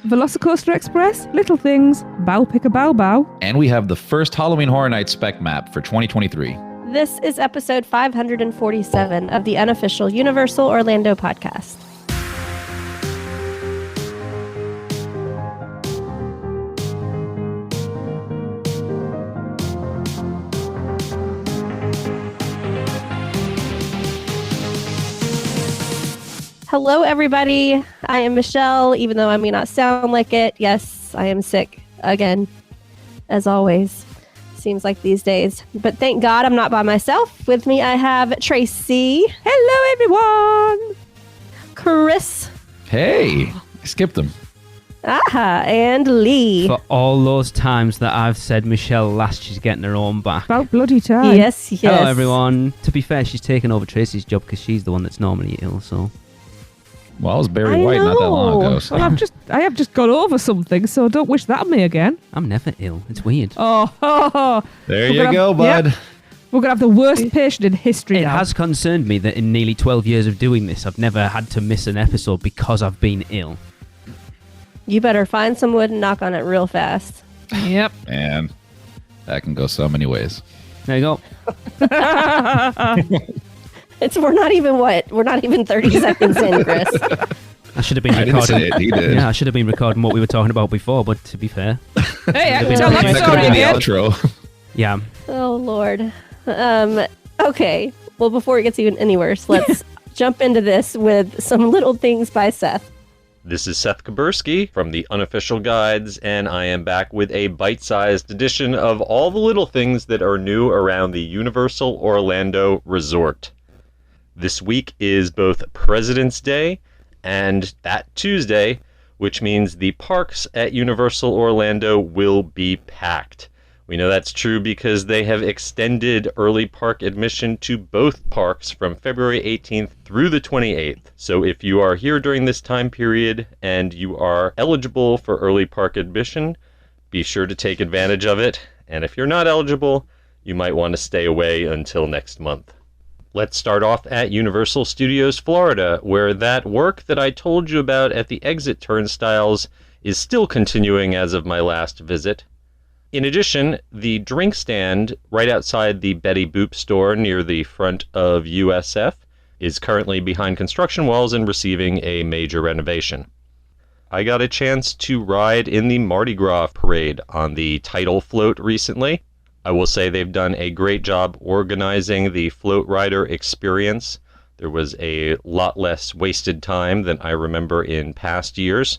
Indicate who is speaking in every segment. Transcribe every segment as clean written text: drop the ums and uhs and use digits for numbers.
Speaker 1: Velocicoaster Express, Little Things, Bow Pick a Bow Bow.
Speaker 2: And we have the first Halloween Horror Nights spec map for 2023.
Speaker 3: This is episode 547 of the Unofficial Universal Orlando Podcast. Hello, everybody. I am Michelle, even though I may not sound like it. Yes, I am sick again, as always. Seems like these days. But thank God I'm not by myself. With me, I have Tracy.
Speaker 1: Hello, everyone.
Speaker 3: Chris.
Speaker 2: Hey, I skipped them.
Speaker 3: And Lee.
Speaker 4: For all those times that I've said Michelle last, she's getting her own back.
Speaker 1: About bloody time.
Speaker 3: Yes.
Speaker 4: Hello, everyone. To be fair, she's taken over Tracy's job because she's the one that's normally ill, so...
Speaker 2: Well, I was Barry White not that long ago. So.
Speaker 1: Well, I have just got over something, so don't wish that on me again.
Speaker 4: I'm never ill. It's weird.
Speaker 2: There you go, bud.
Speaker 1: Yep. We're going to have the worst patient in history
Speaker 4: It
Speaker 1: now.
Speaker 4: has concerned me that in nearly 12 years of doing this, I've never had to miss an episode because I've been ill.
Speaker 3: You better find some wood and knock on it real fast.
Speaker 1: Yep.
Speaker 2: Man, that can go so many ways.
Speaker 4: There you go.
Speaker 3: We're not even 30 seconds in, Chris.
Speaker 4: I should have been
Speaker 2: I didn't
Speaker 4: recording.
Speaker 2: say it, he did.
Speaker 4: Yeah, I should have been recording what we were talking about before, but to be fair.
Speaker 1: Hey, I can
Speaker 4: That
Speaker 1: tell that
Speaker 4: could have
Speaker 1: story
Speaker 2: been the
Speaker 1: again.
Speaker 2: outro.
Speaker 4: Yeah.
Speaker 3: Oh, Lord. Okay. Well, before it gets even any worse, let's jump into this with some little things by Seth.
Speaker 5: This is Seth Kabursky from the Unofficial Guides, and I am back with a bite-sized edition of all the little things that are new around the Universal Orlando Resort. This week is both President's Day and that Tuesday, which means the parks at Universal Orlando will be packed. We know that's true because they have extended early park admission to both parks from February 18th through the 28th. So if you are here during this time period and you are eligible for early park admission, be sure to take advantage of it. And if you're not eligible, you might want to stay away until next month. Let's start off at Universal Studios Florida, where that work that I told you about at the exit turnstiles is still continuing as of my last visit. In addition, the drink stand right outside the Betty Boop store near the front of USF is currently behind construction walls and receiving a major renovation. I got a chance to ride in the Mardi Gras parade on the tidal float recently. I will say they've done a great job organizing the float rider experience. There was a lot less wasted time than I remember in past years.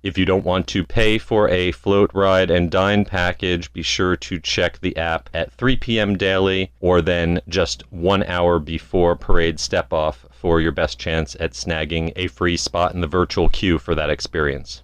Speaker 5: If you don't want to pay for a float ride and dine package, be sure to check the app at 3 p.m. daily or then just 1 hour before parade step-off for your best chance at snagging a free spot in the virtual queue for that experience.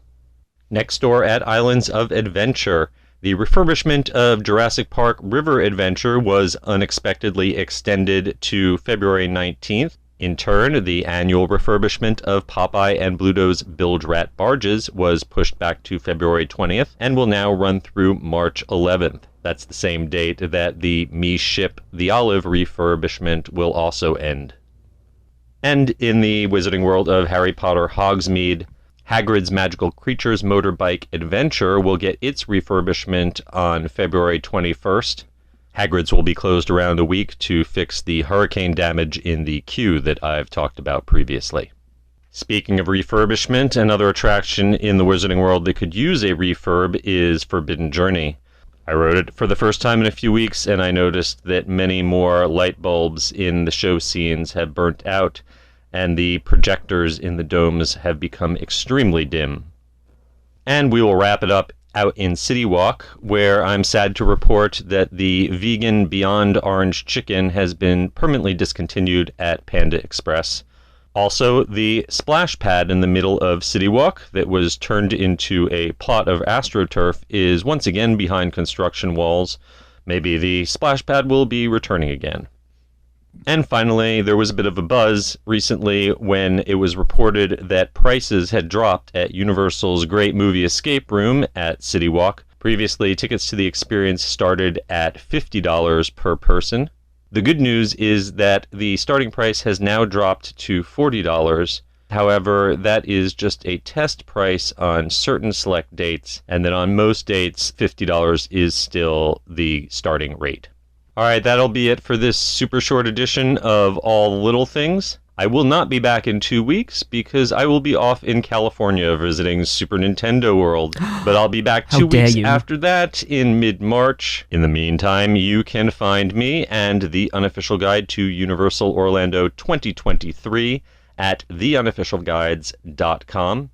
Speaker 5: Next door at Islands of Adventure, the refurbishment of Jurassic Park River Adventure was unexpectedly extended to February 19th. In turn, the annual refurbishment of Popeye and Bluto's Bilge Rat barges was pushed back to February 20th and will now run through March 11th. That's the same date that the Me Ship the Olive refurbishment will also end. And in the Wizarding World of Harry Potter Hogsmeade, Hagrid's Magical Creatures Motorbike Adventure will get its refurbishment on February 21st. Hagrid's will be closed around a week to fix the hurricane damage in the queue that I've talked about previously. Speaking of refurbishment, another attraction in the Wizarding World that could use a refurb is Forbidden Journey. I rode it for the first time in a few weeks, and I noticed that many more light bulbs in the show scenes have burnt out, and the projectors in the domes have become extremely dim. And we will wrap it up out in City Walk, where I'm sad to report that the vegan Beyond Orange Chicken has been permanently discontinued at Panda Express. Also, the splash pad in the middle of City Walk that was turned into a plot of AstroTurf is once again behind construction walls. Maybe the splash pad will be returning again. And finally, there was a bit of a buzz recently when it was reported that prices had dropped at Universal's Great Movie Escape Room at City Walk. Previously, tickets to the experience started at $50 per person. The good news is that the starting price has now dropped to $40. However, that is just a test price on certain select dates, and then on most dates, $50 is still the starting rate. All right, that'll be it for this super short edition of All the Little Things. I will not be back in 2 weeks because I will be off in California visiting Super Nintendo World. But I'll be back 2 weeks after that in mid-March. In the meantime, you can find me and the Unofficial Guide to Universal Orlando 2023 at theunofficialguides.com.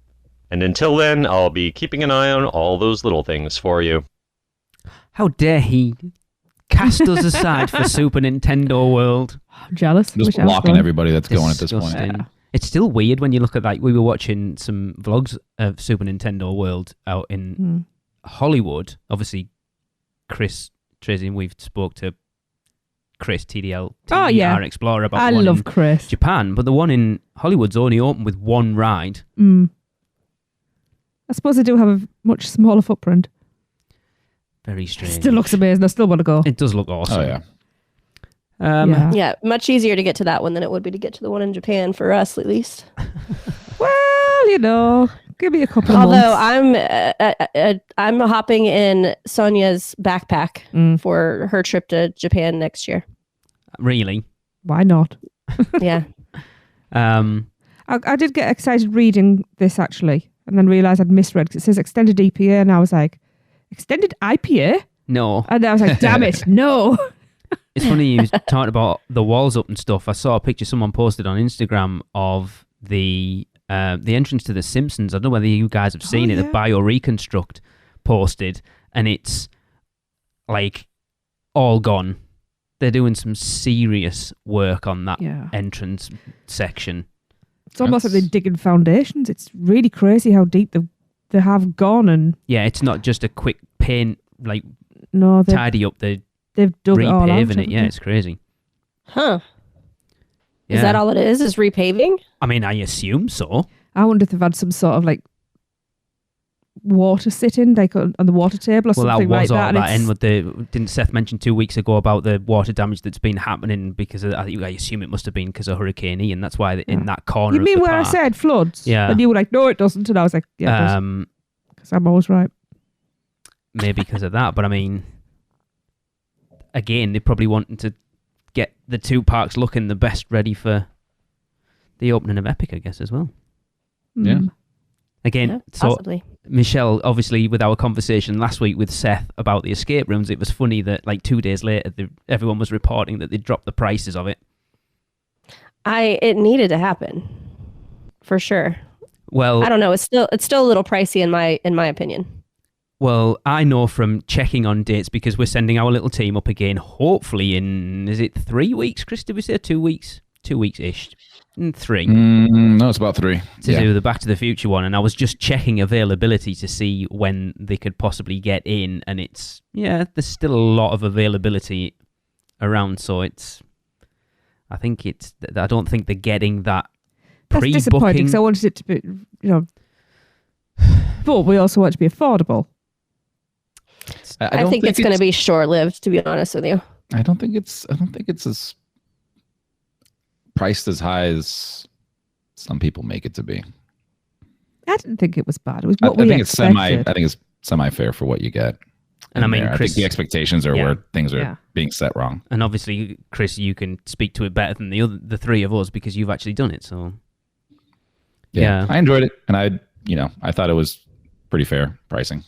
Speaker 5: And until then, I'll be keeping an eye on all those little things for you.
Speaker 4: How dare he cast us aside for Super Nintendo World?
Speaker 1: I'm jealous.
Speaker 2: Just blocking everybody that's going at this point.
Speaker 4: Yeah. It's still weird when you look at that. We were watching some vlogs of Super Nintendo World out in Hollywood. Obviously, Chris, Tracy, and we've spoke to Chris, TDR Explorer, about
Speaker 1: I
Speaker 4: one
Speaker 1: love
Speaker 4: in
Speaker 1: Chris.
Speaker 4: Japan, but the one in Hollywood's only open with one ride.
Speaker 1: I suppose they do have a much smaller footprint.
Speaker 4: Very strange.
Speaker 1: Still looks amazing. I still want to go.
Speaker 4: It does look awesome.
Speaker 2: Oh, yeah.
Speaker 3: Yeah, much easier to get to that one than it would be to get to the one in Japan for us, at least.
Speaker 1: Well, give me a couple of
Speaker 3: Although
Speaker 1: months.
Speaker 3: I'm hopping in Sonia's backpack for her trip to Japan next year.
Speaker 4: Really?
Speaker 1: Why not?
Speaker 3: Yeah.
Speaker 1: I did get excited reading this actually, and then realised I'd misread because it says extended EPA, and I was like, extended IPA?
Speaker 4: No.
Speaker 1: And I was like, damn it, no.
Speaker 4: It's funny you talking about the walls up and stuff. I saw a picture someone posted on Instagram of the entrance to The Simpsons. I don't know whether you guys have seen it. The BioReconstruct posted, and it's like all gone. They're doing some serious work on that entrance section.
Speaker 1: It's almost like they're digging foundations. It's really crazy how deep they have gone. And
Speaker 4: yeah, it's not just a quick paint, like tidy up.
Speaker 1: They've dug it all out.
Speaker 4: Repaving it. Yeah, it's crazy.
Speaker 3: Huh.
Speaker 4: Yeah.
Speaker 3: Is that all it is repaving?
Speaker 4: I mean, I assume so.
Speaker 1: I wonder if they've had some sort of like water sitting, like on the water table or something like that.
Speaker 4: Well, that was all that in with didn't Seth mention 2 weeks ago about the water damage that's been happening because I assume it must have been because of Hurricane Ian. That's why in that corner.
Speaker 1: You mean
Speaker 4: of the
Speaker 1: where
Speaker 4: park,
Speaker 1: I said floods?
Speaker 4: Yeah.
Speaker 1: And you were like, no, it doesn't. And I was like, yeah, it does. Because I'm always right.
Speaker 4: Maybe because of that, but I mean, again, they're probably wanting to get the two parks looking the best ready for the opening of Epic, I guess, as well.
Speaker 2: Yeah.
Speaker 4: Again,
Speaker 3: possibly.
Speaker 4: Michelle, obviously, with our conversation last week with Seth about the escape rooms, it was funny that like 2 days later, everyone was reporting that they dropped the prices of it.
Speaker 3: It needed to happen, for sure.
Speaker 4: Well,
Speaker 3: I don't know. It's still a little pricey in my opinion.
Speaker 4: Well, I know from checking on dates because we're sending our little team up again. Hopefully, is it 3 weeks? Chris, did we say 2 weeks? 2 weeks-ish. 3.
Speaker 2: No, it's about 3.
Speaker 4: To do the Back to the Future one, and I was just checking availability to see when they could possibly get in, and there's still a lot of availability around, so I don't think they're getting that pre-booking.
Speaker 1: That's disappointing because I wanted it to be, but we also want it to be affordable.
Speaker 3: I think it's going to be short-lived, to be honest with you.
Speaker 2: I don't think it's as priced as high as some people make it to be.
Speaker 1: I didn't think it was bad. It was what we expected.
Speaker 2: I think it's semi-fair for what you get.
Speaker 4: And I mean,
Speaker 2: Chris, I think the expectations are where things are being set wrong.
Speaker 4: And obviously, Chris, you can speak to it better than the three of us because you've actually done it. So
Speaker 2: yeah, I enjoyed it, and I thought it was pretty fair pricing.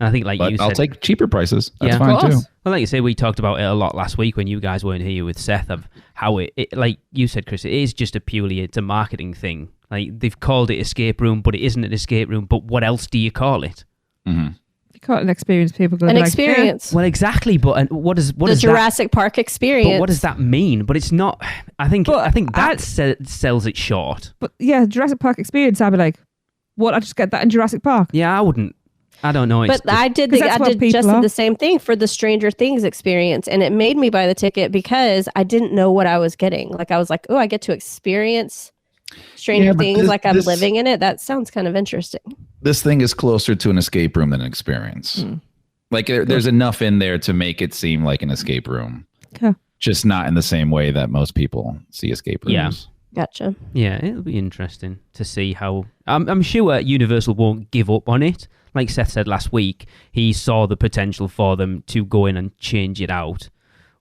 Speaker 4: I think, you said,
Speaker 2: I'll take cheaper prices. That's fine too.
Speaker 4: Well, like you say, we talked about it a lot last week when you guys weren't here with Seth of how it like you said, Chris, it is just it's a marketing thing. Like they've called it escape room, but it isn't an escape room. But what else do you call it?
Speaker 2: Mm-hmm.
Speaker 1: You call it an experience. People go
Speaker 3: an experience.
Speaker 4: Well, exactly. But what is
Speaker 3: the Jurassic Park experience?
Speaker 4: But what does that mean? But it's not. I think that sells it short.
Speaker 1: But yeah, Jurassic Park experience. I'd be like, what? I just get that in Jurassic Park.
Speaker 4: Yeah, I wouldn't. I don't know.
Speaker 3: But I did the same thing for the Stranger Things experience, and it made me buy the ticket because I didn't know what I was getting. Like I was like, oh, I get to experience Stranger Things like I'm living in it. That sounds kind of interesting.
Speaker 2: This thing is closer to an escape room than an experience. Like there's enough in there to make it seem like an escape room.
Speaker 1: Okay.
Speaker 2: Just not in the same way that most people see escape rooms.
Speaker 3: Gotcha.
Speaker 4: Yeah, it'll be interesting to see how... I'm sure Universal won't give up on it. Like Seth said last week, he saw the potential for them to go in and change it out,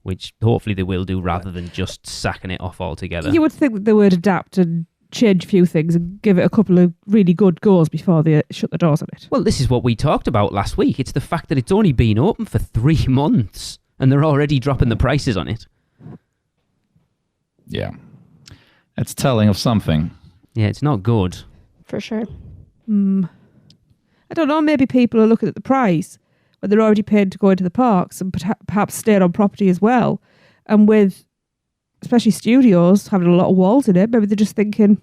Speaker 4: which hopefully they will do rather than just sacking it off altogether.
Speaker 1: You would think that they would adapt and change a few things and give it a couple of really good goes before they shut the doors on it.
Speaker 4: Well, this is what we talked about last week. It's the fact that it's only been open for 3 months and they're already dropping the prices on it.
Speaker 2: Yeah. That's telling of something.
Speaker 4: Yeah, it's not good.
Speaker 3: For sure.
Speaker 1: I don't know, maybe people are looking at the price, but they're already paid to go into the parks and perhaps staying on property as well. And with, especially studios, having a lot of walls in it, maybe they're just thinking,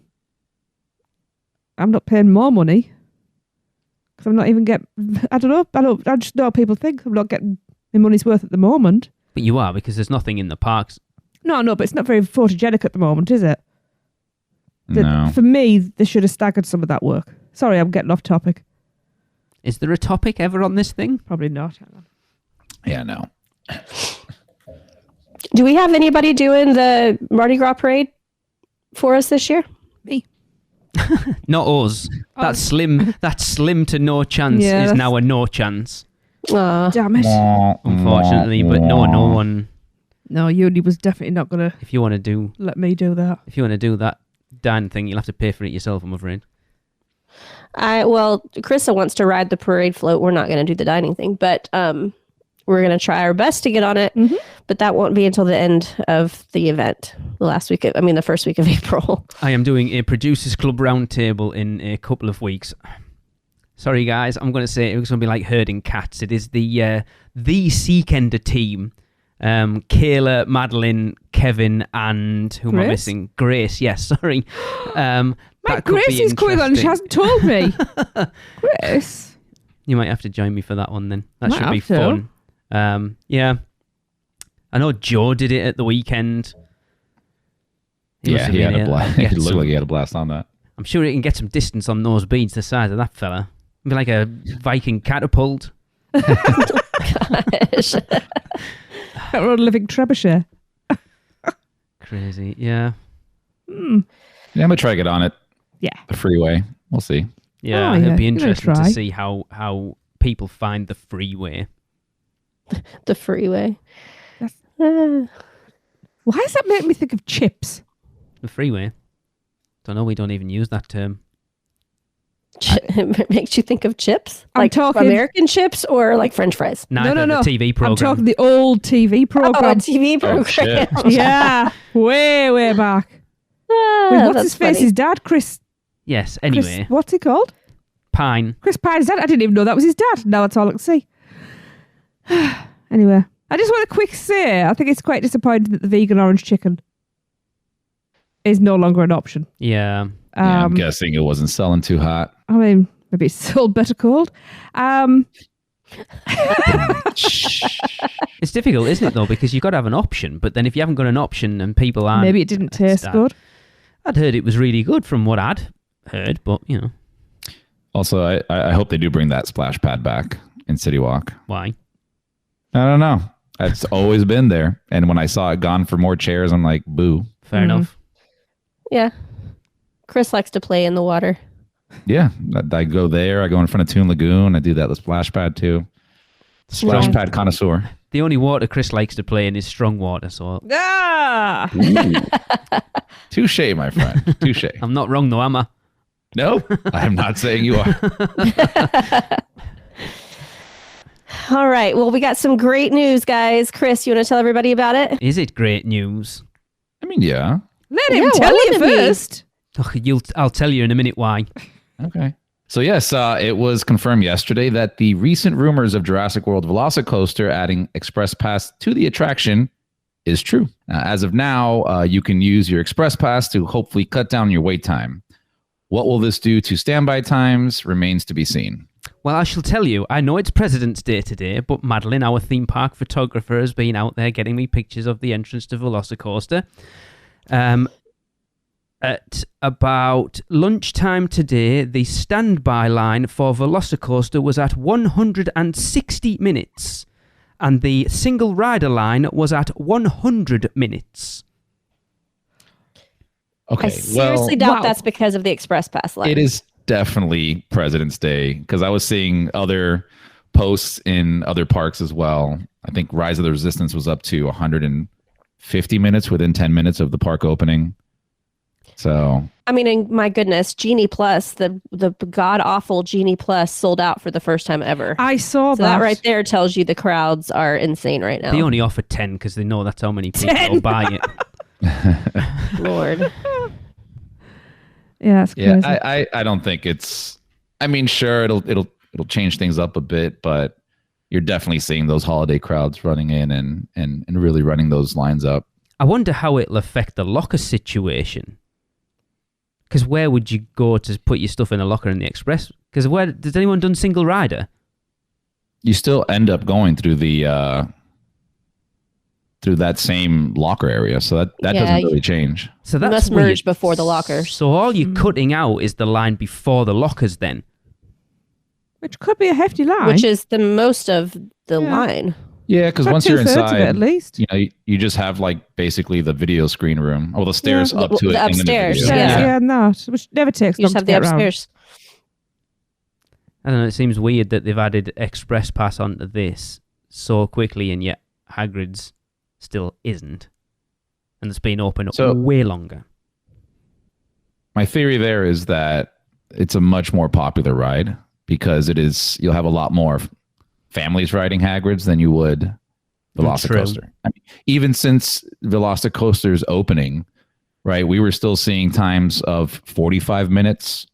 Speaker 1: I'm not paying more money because I'm not even getting, I just know how people think. I'm not getting my money's worth at the moment.
Speaker 4: But you are, because there's nothing in the parks.
Speaker 1: No, but it's not very photogenic at the moment, is it?
Speaker 2: No.
Speaker 1: For me, they should have staggered some of that work. Sorry, I'm getting off topic.
Speaker 4: Is there a topic ever on this thing?
Speaker 1: Probably not. Hang on.
Speaker 2: Yeah, no.
Speaker 3: Do we have anybody doing the Mardi Gras parade for us this year?
Speaker 1: Me.
Speaker 4: Not us. That slim to no chance is now a no chance.
Speaker 1: Damn it.
Speaker 4: Unfortunately, but no one.
Speaker 1: No, Uni was definitely not going to
Speaker 4: If you want to do
Speaker 1: that
Speaker 4: Dan thing, you'll have to pay for it yourself, I'm afraid.
Speaker 3: Well, Krista wants to ride the parade float. We're not going to do the dining thing, but we're going to try our best to get on it. Mm-hmm. But that won't be until the end of the event, the first week of April.
Speaker 4: I am doing a Producers Club roundtable in a couple of weeks. Sorry, guys, I'm going to say it's going to be like herding cats. It is the Seekender team. Kayla, Madeline, Kevin, and who am I missing? Grace. Yes, sorry.
Speaker 1: Grace is coming on. She hasn't told me. Grace,
Speaker 4: you might have to join me for that one then. That should be fun. Yeah, I know Joe did it at the weekend.
Speaker 2: He had a blast. It looked like he had a blast on that.
Speaker 4: I'm sure he can get some distance on those beads the size of that fella. It'd be like a Viking catapult.
Speaker 3: Gosh.
Speaker 1: We're on a living trebuchet.
Speaker 4: Crazy, yeah.
Speaker 2: Yeah, I'm gonna try to get on it.
Speaker 1: Yeah,
Speaker 2: the freeway. We'll see.
Speaker 4: Yeah, it'd be interesting to see how people find the freeway.
Speaker 3: The freeway.
Speaker 1: Why does that make me think of chips?
Speaker 4: The freeway. Don't know. We don't even use that term.
Speaker 3: It makes you think of chips?
Speaker 1: I'm talking
Speaker 3: American chips or like French fries?
Speaker 4: Neither, no. The TV program.
Speaker 1: I'm talking the old TV program.
Speaker 3: Oh, a TV program.
Speaker 1: Yeah, way back. Wait, what's his face? His dad, Chris.
Speaker 4: Yes, anyway.
Speaker 1: Chris, what's he called?
Speaker 4: Pine.
Speaker 1: Chris Pine's dad. I didn't even know that was his dad. Now that's all I can see. Anyway, I just want to quick say, I think it's quite disappointing that the vegan orange chicken is no longer an option.
Speaker 4: Yeah.
Speaker 2: I'm guessing it wasn't selling too hot.
Speaker 1: I mean, maybe it's sold better cold.
Speaker 4: It's difficult, isn't it, though? Because you've got to have an option. But then if you haven't got an option and people aren't...
Speaker 1: Maybe it didn't taste good.
Speaker 4: I'd heard it was really good from what I'd heard, but, you know.
Speaker 2: Also, I hope they do bring that splash pad back in City Walk.
Speaker 4: Why?
Speaker 2: I don't know. It's always been there. And when I saw it gone for more chairs, I'm like, boo.
Speaker 4: Fair enough.
Speaker 3: Yeah. Chris likes to play in the water.
Speaker 2: Yeah. I go there. I go in front of Toon Lagoon. I do that with splash pad too. Splash pad connoisseur.
Speaker 4: The only water Chris likes to play in is strong water. So.
Speaker 2: Touche, my friend. Touche.
Speaker 4: I'm not wrong though, am I?
Speaker 2: No, I am not saying you are.
Speaker 3: All right. Well, we got some great news, guys. Chris, you want to tell everybody about it?
Speaker 4: Is it great news?
Speaker 2: I mean, yeah.
Speaker 1: Let him tell you first.
Speaker 4: I'll tell you in a minute why.
Speaker 2: Okay. So yes, it was confirmed yesterday that the recent rumors of Jurassic World Velocicoaster adding Express Pass to the attraction is true. As of now, you can use your Express Pass to hopefully cut down your wait time. What will this do to standby times remains to be seen.
Speaker 4: Well, I shall tell you, I know it's President's Day today, but Madeline, our theme park photographer, has been out there getting me pictures of the entrance to Velocicoaster. At about lunchtime today, the standby line for Velocicoaster was at 160 minutes, and the single rider line was at 100 minutes.
Speaker 2: Okay,
Speaker 3: I seriously doubt that's because of the Express Pass line.
Speaker 2: It is definitely President's Day because I was seeing other posts in other parks as well. I think Rise of the Resistance was up to 150 minutes within 10 minutes of the park opening. So,
Speaker 3: I mean, and my goodness, Genie Plus, the god awful Genie Plus sold out for the first time ever.
Speaker 1: I saw
Speaker 3: So that right there tells you the crowds are insane right now.
Speaker 4: They only offer 10 because they know that's how many people will buy it.
Speaker 3: Lord.
Speaker 1: Yeah, it's crazy.
Speaker 2: Yeah, I don't think it's. I mean, sure, it'll change things up a bit, but you're definitely seeing those holiday crowds running in and really running those lines up.
Speaker 4: I wonder how it'll affect the locker situation. Because where would you go to put your stuff in a locker in the Express? Because where has anyone done single rider?
Speaker 2: You still end up going through the through that same locker area, so that doesn't really change.
Speaker 4: So
Speaker 3: You
Speaker 4: that's
Speaker 3: must
Speaker 4: weird.
Speaker 3: merge before the lockers.
Speaker 4: So all you're cutting out is the line before the lockers then.
Speaker 1: Which could be a hefty line.
Speaker 3: Which is the most of the line.
Speaker 2: Yeah, because
Speaker 1: About
Speaker 2: once you're
Speaker 1: 2/3 of
Speaker 2: inside,
Speaker 1: it, at least.
Speaker 2: you just have like basically the video screen room, or the stairs
Speaker 3: Yeah.
Speaker 2: up to
Speaker 3: The
Speaker 2: it. and then
Speaker 3: upstairs,
Speaker 2: video.
Speaker 3: yeah.
Speaker 1: Yeah, and that, which never takes
Speaker 3: You
Speaker 1: long
Speaker 3: just
Speaker 1: to
Speaker 3: have the
Speaker 1: get around.
Speaker 3: upstairs.
Speaker 4: I don't know, it seems weird that they've added Express Pass onto this so quickly and yet Hagrid's still isn't. And it's been open
Speaker 2: So-
Speaker 4: way longer.
Speaker 2: My theory there is that it's a much more popular ride because you'll have a lot more families riding Hagrid's than you would Velocicoaster. I mean, even since Velocicoaster's opening, right, we were still seeing times of 45 minutes,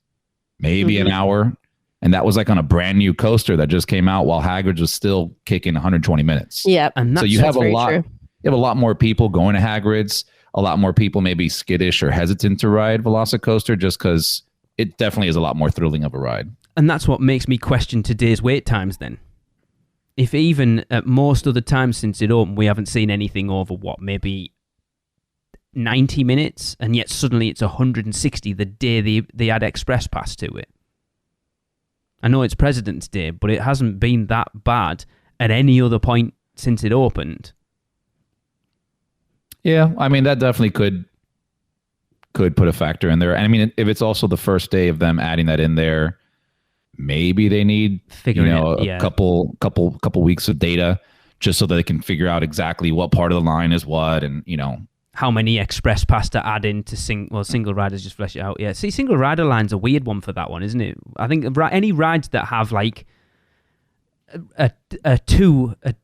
Speaker 2: maybe an hour. And that was like on a brand new coaster that just came out while Hagrid's was still kicking 120 minutes.
Speaker 3: Yeah.
Speaker 4: And
Speaker 2: So
Speaker 4: that's
Speaker 2: you have a
Speaker 3: very
Speaker 2: lot.
Speaker 3: true.
Speaker 2: You have a lot more people going to Hagrid's. A lot more people maybe skittish or hesitant to ride Velocicoaster just because it definitely is a lot more thrilling of a ride.
Speaker 4: And that's what makes me question today's wait times then. If even at most other times since it opened, we haven't seen anything over, maybe 90 minutes, and yet suddenly it's 160 the day they add Express Pass to it. I know it's President's Day, but it hasn't been that bad at any other point since it opened.
Speaker 2: Yeah, I mean, that definitely could put a factor in there. And I mean, if it's also the first day of them adding that in there, maybe they need a couple weeks of data just so that they can figure out exactly what part of the line is what, and
Speaker 4: how many Express Pass to add into single riders, just flesh it out. Yeah, see, single rider line's a weird one for that one, isn't it? I think any rides that have like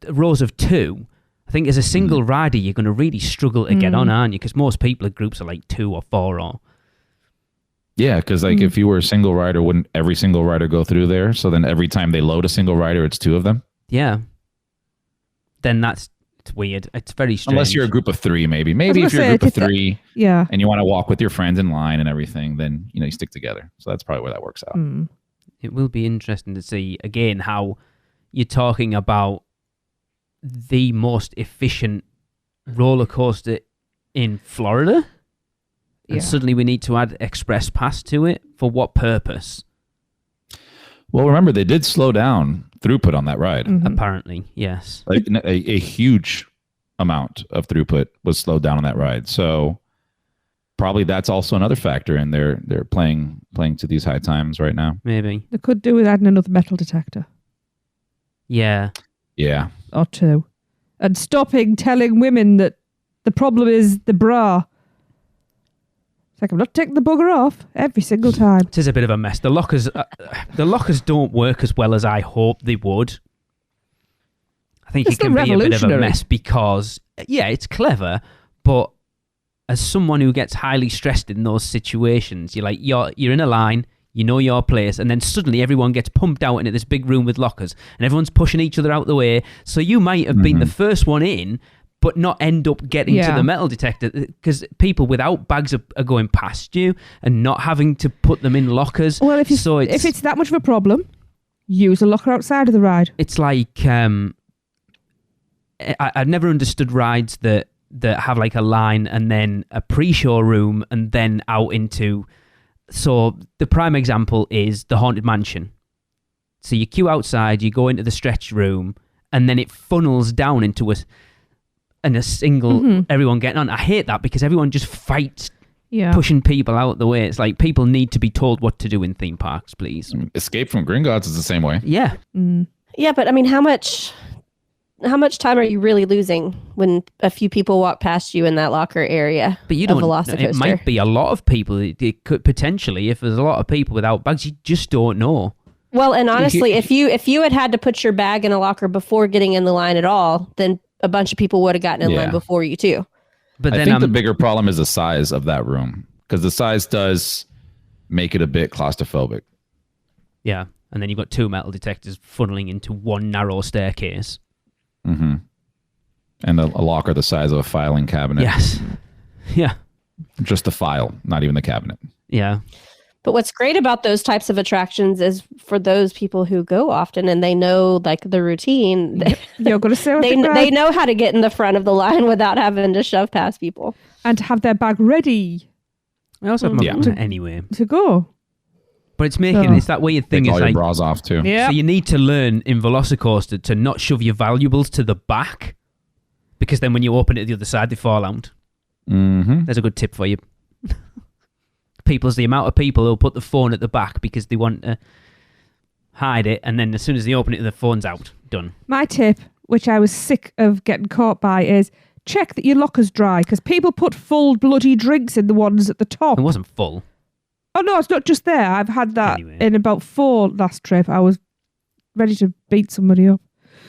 Speaker 4: rows of two, I think as a single rider you're going to really struggle to get on, aren't you? Because most people at groups are like 2 or 4 or.
Speaker 2: Yeah, because like if you were a single rider, wouldn't every single rider go through there? So then every time they load a single rider, it's 2 of them?
Speaker 4: Yeah. It's weird. It's very strange.
Speaker 2: Unless you're a group of 3, maybe. Maybe if you're a group of 3 and you want to walk with your friends in line and everything, then you stick together. So that's probably where that works out.
Speaker 4: It will be interesting to see, again, how you're talking about the most efficient roller coaster in Florida. And suddenly we need to add Express Pass to it. For what purpose?
Speaker 2: Well, remember, they did slow down throughput on that ride.
Speaker 4: Apparently, yes.
Speaker 2: Like a huge amount of throughput was slowed down on that ride. So probably that's also another factor in they're playing to these high times right now.
Speaker 4: Maybe.
Speaker 1: They could do with adding another metal detector.
Speaker 4: Yeah.
Speaker 2: Yeah.
Speaker 1: Or 2. And stopping telling women that the problem is the bra. It's like, I'm not taking the bugger off every single time.
Speaker 4: It is a bit of a mess. The lockers don't work as well as I hoped they would. I think it can be a bit of a mess because, it's clever, but as someone who gets highly stressed in those situations, you're in a line, you know your place, and then suddenly everyone gets pumped out into this big room with lockers, and everyone's pushing each other out the way. So you might have been the first one in, but not end up getting to the metal detector because people without bags are going past you and not having to put them in lockers.
Speaker 1: Well, if it's that much of a problem, use a locker outside of the ride.
Speaker 4: It's like I've never understood rides that have like a line and then a pre-show room and then out into. So the prime example is the Haunted Mansion. So you queue outside, you go into the stretch room, and then it funnels down into a single everyone getting on. I hate that because everyone just fights pushing people out the way. It's like people need to be told what to do in theme parks, please.
Speaker 2: Escape from Gringotts is the same way.
Speaker 4: Yeah.
Speaker 3: Yeah, but I mean, how much time are you really losing when a few people walk past you in that locker area?
Speaker 4: But you don't.
Speaker 3: Velocicoaster?
Speaker 4: It might be a lot of people. It could potentially, if there's a lot of people without bags, you just don't know.
Speaker 3: Well, and honestly, if you had to put your bag in a locker before getting in the line at all, then a bunch of people would have gotten in line before you too.
Speaker 2: But I think the bigger problem is the size of that room, because the size does make it a bit claustrophobic.
Speaker 4: Yeah, and then you've got 2 metal detectors funneling into one narrow staircase.
Speaker 2: Mm-hmm. And a locker the size of a filing cabinet.
Speaker 4: Yes. Yeah.
Speaker 2: Just the file, not even the cabinet.
Speaker 4: Yeah.
Speaker 3: But what's great about those types of attractions is for those people who go often and they know like the routine,
Speaker 1: You're going to say
Speaker 3: they know how to get in the front of the line without having to shove past people.
Speaker 1: And to have their bag ready.
Speaker 4: I also have my anyway.
Speaker 1: To go.
Speaker 4: But it's making it's that weird thing.
Speaker 2: Take
Speaker 4: It's
Speaker 2: all
Speaker 4: like
Speaker 2: your bras off too.
Speaker 1: Yeah.
Speaker 4: So you need to learn in Velocicoaster to not shove your valuables to the back, because then when you open it to the other side, they fall out.
Speaker 2: Mm-hmm.
Speaker 4: There's a good tip for you. The amount of people who'll put the phone at the back because they want to hide it, and then as soon as they open it, the phone's out. Done.
Speaker 1: My tip, which I was sick of getting caught by, is check that your locker's dry, because people put full bloody drinks in the ones at the top.
Speaker 4: It wasn't full.
Speaker 1: Oh no, it's not just there. I've had that
Speaker 4: Anyway.
Speaker 1: in about 4 last trip. I was ready to beat somebody up.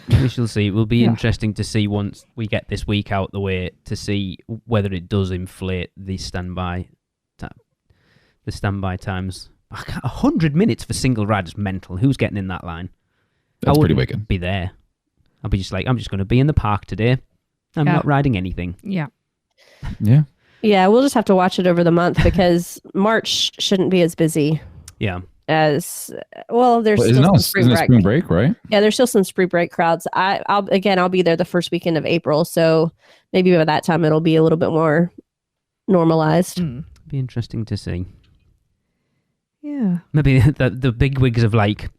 Speaker 4: We shall see. It will be interesting to see once we get this week out the way to see whether it does inflate the standby times. 100 minutes for single ride is mental. Who's getting in that line?
Speaker 2: That's
Speaker 4: I
Speaker 2: pretty
Speaker 4: wouldn't
Speaker 2: wicked.
Speaker 4: be there. I'll be just like, I'm just going to be in the park today. I'm not riding anything.
Speaker 1: Yeah.
Speaker 2: Yeah.
Speaker 3: Yeah, we'll just have to watch it over the month because March shouldn't be as busy
Speaker 4: Yeah.
Speaker 3: as well. There's
Speaker 2: Well,
Speaker 3: still some
Speaker 2: isn't it spring break, right?
Speaker 3: Yeah, there's still some spring break crowds. I'll be there the first weekend of April, so maybe by that time it'll be a little bit more normalized.
Speaker 4: Be interesting to see.
Speaker 1: Yeah.
Speaker 4: Maybe the big wigs of like,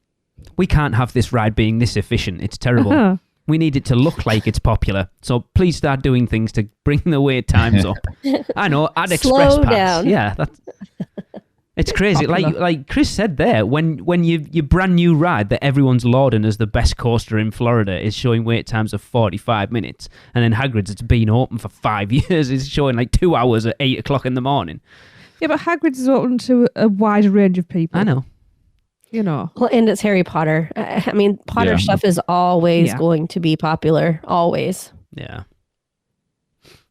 Speaker 4: we can't have this ride being this efficient. It's terrible. We need it to look like it's popular. So please start doing things to bring the wait times up. I know, add express
Speaker 3: Slow
Speaker 4: pass.
Speaker 3: down.
Speaker 4: Yeah, it's crazy. Like Chris said there, when your brand new ride that everyone's lauding as the best coaster in Florida is showing wait times of 45 minutes, and then Hagrid's, it's been open for 5 years, is showing like 2 hours at 8 o'clock in the morning.
Speaker 1: Yeah, but Hagrid's is open to a wider range of people.
Speaker 4: I know.
Speaker 1: You know.
Speaker 3: Well, and it's Harry Potter. I mean, Potter stuff is always going to be popular. Always.
Speaker 4: Yeah.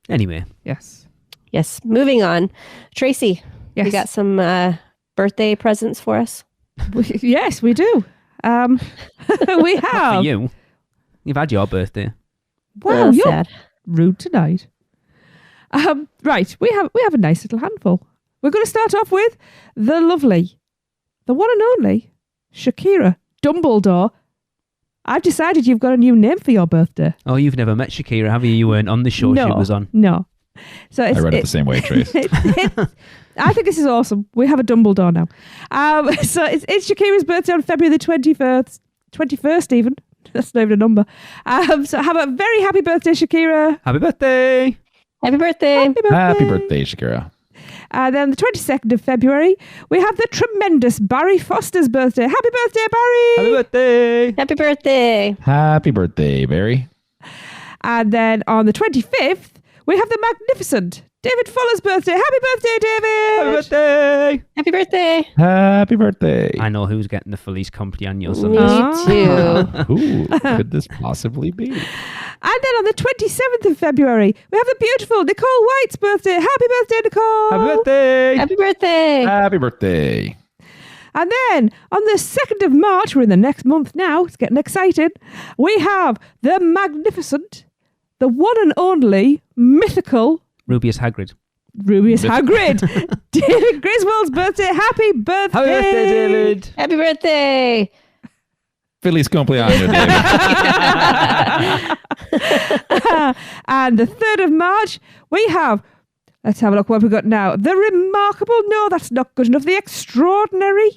Speaker 4: Anyway.
Speaker 1: Yes.
Speaker 3: Yes. Moving on. Tracy,
Speaker 1: Yes.
Speaker 3: you got some birthday presents for us?
Speaker 1: Yes, we do. We have.
Speaker 4: For you. You've had your birthday.
Speaker 1: Wow, you're
Speaker 3: sad.
Speaker 1: rude tonight. Right, we have a nice little handful. We're going to start off with the lovely, the one and only Shakira Dumbledore. I've decided you've got a new name for your birthday.
Speaker 4: Oh, you've never met Shakira, have you? You weren't on the show she was on.
Speaker 1: No. So
Speaker 2: I read it the same way, Trace.
Speaker 1: I think this is awesome. We have a Dumbledore now. So it's Shakira's birthday on February the 21st even. That's not even a number. So have a very happy birthday, Shakira.
Speaker 4: Happy birthday!
Speaker 3: Happy birthday.
Speaker 1: Happy birthday.
Speaker 2: Happy birthday, Shakira.
Speaker 1: Then the 22nd of February, we have the tremendous Barry Foster's birthday. Happy birthday, Barry!
Speaker 4: Happy birthday!
Speaker 3: Happy birthday.
Speaker 2: Happy birthday, Barry.
Speaker 1: And then on the 25th, we have the magnificent David Fuller's birthday. Happy birthday, David!
Speaker 4: Happy birthday!
Speaker 3: Happy birthday.
Speaker 2: Happy birthday.
Speaker 4: I know who's getting the Feliz Cumpleaños.
Speaker 3: Me too.
Speaker 2: Who could this possibly be?
Speaker 1: And then on the 27th of February, we have the beautiful Nicole White's birthday. Happy birthday, Nicole!
Speaker 4: Happy birthday!
Speaker 3: Happy birthday.
Speaker 2: Happy birthday.
Speaker 1: And then on the 2nd of March, we're in the next month now, it's getting exciting, we have the magnificent, the one and only, mythical
Speaker 4: Rubius Hagrid.
Speaker 1: Rubius Hagrid. David Griswold's birthday. Happy birthday.
Speaker 4: Happy birthday, David!
Speaker 3: Happy birthday.
Speaker 2: Feliz cumpleaños, David.
Speaker 1: And the 3rd of March, we have, let's have a look what we've got now. The remarkable, no, that's not good enough. The extraordinary.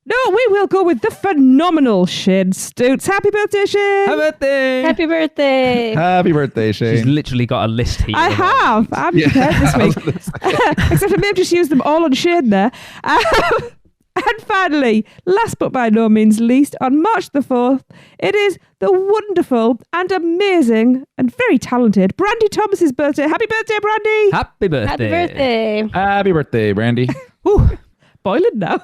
Speaker 1: No, we will go with the phenomenal Shane Stoots. Happy birthday, Shane!
Speaker 4: Happy birthday!
Speaker 3: Happy birthday.
Speaker 2: Happy birthday, Shane.
Speaker 4: She's literally got a list here.
Speaker 1: I have. I'm prepared this week. Except I may have just used them all on Shane there. And finally, last but by no means least, on March the 4th, it is the wonderful and amazing and very talented Brandy Thomas's birthday. Happy birthday, Brandy!
Speaker 4: Happy birthday!
Speaker 3: Happy birthday.
Speaker 2: Happy birthday, Brandy.
Speaker 1: Whew, boiling now.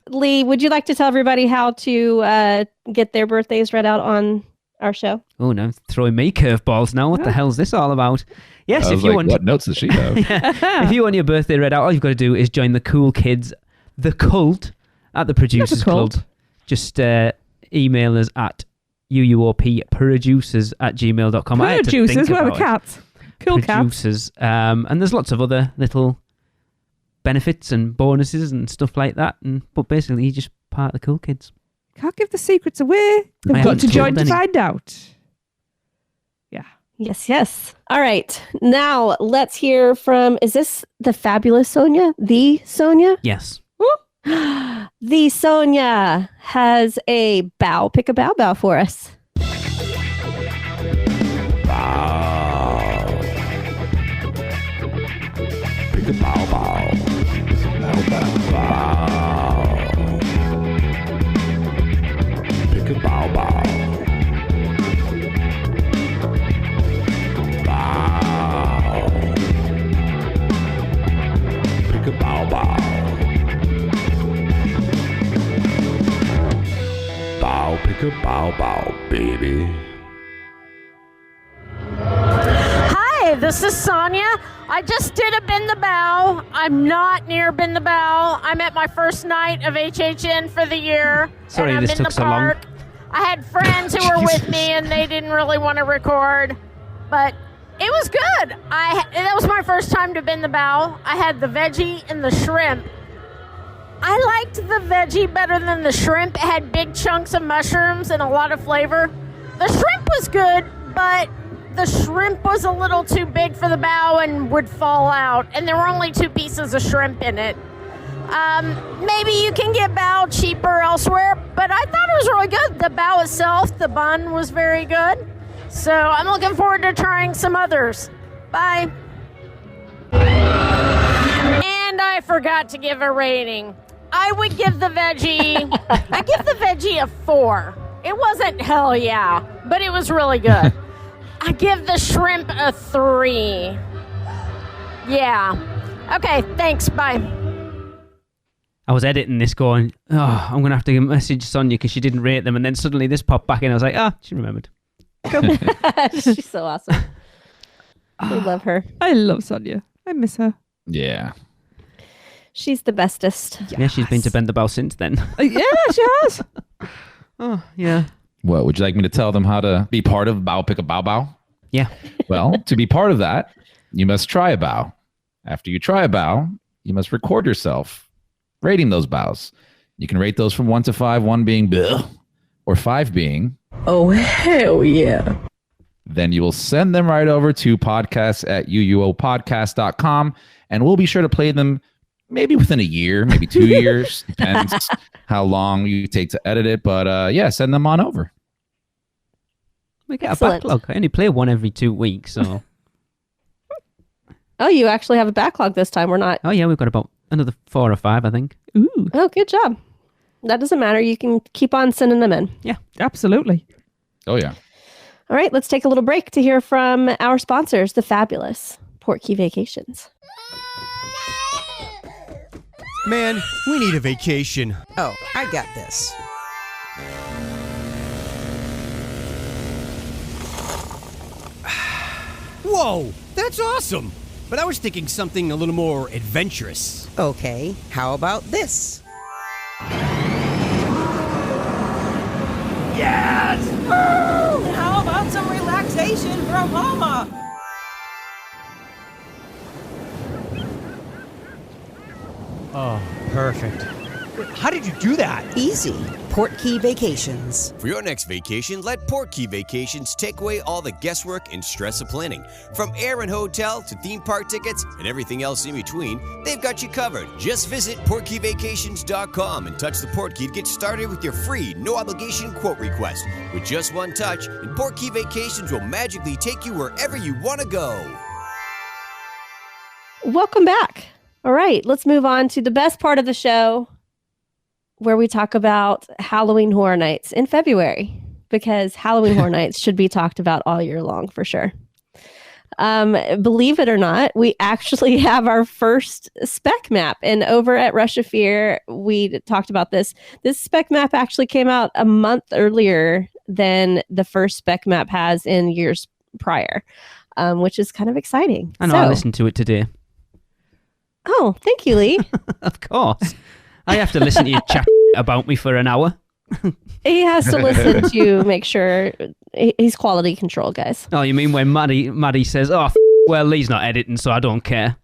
Speaker 3: Lee, would you like to tell everybody how to get their birthdays read out on our show?
Speaker 4: Oh, no, throwing me curveballs now. What the hell's this all about? Yes,
Speaker 2: I was
Speaker 4: if you
Speaker 2: like,
Speaker 4: want...
Speaker 2: what notes does she have?
Speaker 4: If you want your birthday read out, all you've got to do is join the cool kids, the cult, at the Producers Club. Just email us at UUOPproducers@gmail.com.
Speaker 1: Producers, we're the cats. Cool
Speaker 4: Producers. And there's lots of other little benefits and bonuses and stuff like that. But basically, you're just part of the cool kids.
Speaker 1: Can't give the secrets away. They've
Speaker 4: I
Speaker 1: got
Speaker 4: haven't
Speaker 1: to join
Speaker 4: told
Speaker 1: to
Speaker 4: any.
Speaker 1: find out. Yeah.
Speaker 3: Yes. All right. Now, let's hear from, is this the fabulous Sonia? The Sonia?
Speaker 4: Yes.
Speaker 3: The Sonia has a bow. Pick a bow for us.
Speaker 2: Bow. Pick a bow. Bow. Pick a bow. Bow. Pick a bow. Bow, pick a bow, baby.
Speaker 6: Hi, this is Sonia. I just did a Bend the Bow. I'm not near Bend the Bow. I'm at my first night of HHN for the year.
Speaker 4: Sorry,
Speaker 6: and I'm
Speaker 4: this
Speaker 6: in
Speaker 4: took
Speaker 6: the
Speaker 4: so long.
Speaker 6: park. I had friends who were with me and they didn't really want to record, but it was good. That was my first time to Bend the Bow. I had the veggie and the shrimp. I liked the veggie better than the shrimp. It had big chunks of mushrooms and a lot of flavor. The shrimp was good, but the shrimp was a little too big for the bow and would fall out. And there were only 2 pieces of shrimp in it. Maybe you can get bow cheaper elsewhere, but I thought it was really good. The bow itself, the bun was very good. So I'm looking forward to trying some others. Bye. And I forgot to give a rating. I would give the veggie, I give the veggie a 4. It wasn't hell yeah, but it was really good. I give the shrimp a 3. Yeah. Okay, thanks, bye.
Speaker 4: I was editing this going, I'm going to have to message Sonia because she didn't rate them. And then suddenly this popped back in. I was like, she remembered.
Speaker 3: She's so awesome. We love her.
Speaker 1: I love Sonia. I miss her.
Speaker 2: Yeah.
Speaker 3: She's the bestest.
Speaker 4: Yeah, she's been to Bend the Bow since then.
Speaker 1: Yeah, she has.
Speaker 4: Oh, yeah.
Speaker 2: What, would you like me to tell them how to be part of Bow Pick a Bow?
Speaker 4: Yeah.
Speaker 2: Well, to be part of that, you must try a bow. After you try a bow, you must record yourself rating those bows. You can rate those from 1 to 5, 1 being bleh, or 5 being,
Speaker 7: oh, hell yeah.
Speaker 2: Then you will send them right over to podcasts@uuopodcast.com, and we'll be sure to play them maybe within a year, maybe 2 years. Depends how long you take to edit it. But yeah, send them on over.
Speaker 4: We got
Speaker 3: Excellent.
Speaker 4: a backlog. I only play one every 2 weeks, so.
Speaker 3: Oh, you actually have a backlog this time. We're not.
Speaker 4: Oh, yeah, we've got about another 4 or 5, I think.
Speaker 1: Ooh,
Speaker 3: Oh, good job. That doesn't matter. You can keep on sending them in.
Speaker 1: absolutely.
Speaker 2: Oh, yeah.
Speaker 3: All right, let's take a little break to hear from our sponsors, the fabulous PortKey Vacations.
Speaker 8: Man, we need a vacation.
Speaker 9: Oh, I got this.
Speaker 8: Whoa, that's awesome. But I was thinking something a little more adventurous.
Speaker 9: Okay, how about this?
Speaker 10: Yes! Woo! And how about some relaxation from Mama?
Speaker 8: Oh, perfect. How did you do that?
Speaker 9: Easy. PortKey Vacations.
Speaker 11: For your next vacation, let PortKey Vacations take away all the guesswork and stress of planning. From air and hotel to theme park tickets and everything else in between, they've got you covered. Just visit PortKeyVacations.com and touch the PortKey to get started with your free, no-obligation quote request. With just one touch, and PortKey Vacations will magically take you wherever you want to go.
Speaker 3: Welcome back. All right, let's move on to the best part of the show, where we talk about Halloween Horror Nights in February, because Halloween Horror Nights should be talked about all year long for sure. Believe it or not, we actually have our first spec map. And over at Rush of Fear, we talked about this. This spec map actually came out a month earlier than the first spec map has in years prior, which is kind of exciting.
Speaker 4: I know, I listened to it today.
Speaker 3: Oh, thank you, Lee.
Speaker 4: Of course. I have to listen to you chat about me for an hour.
Speaker 3: He has to listen to make sure he's quality control, guys.
Speaker 4: Oh, you mean when Maddie says, "Oh, well, Lee's not editing, so I don't care."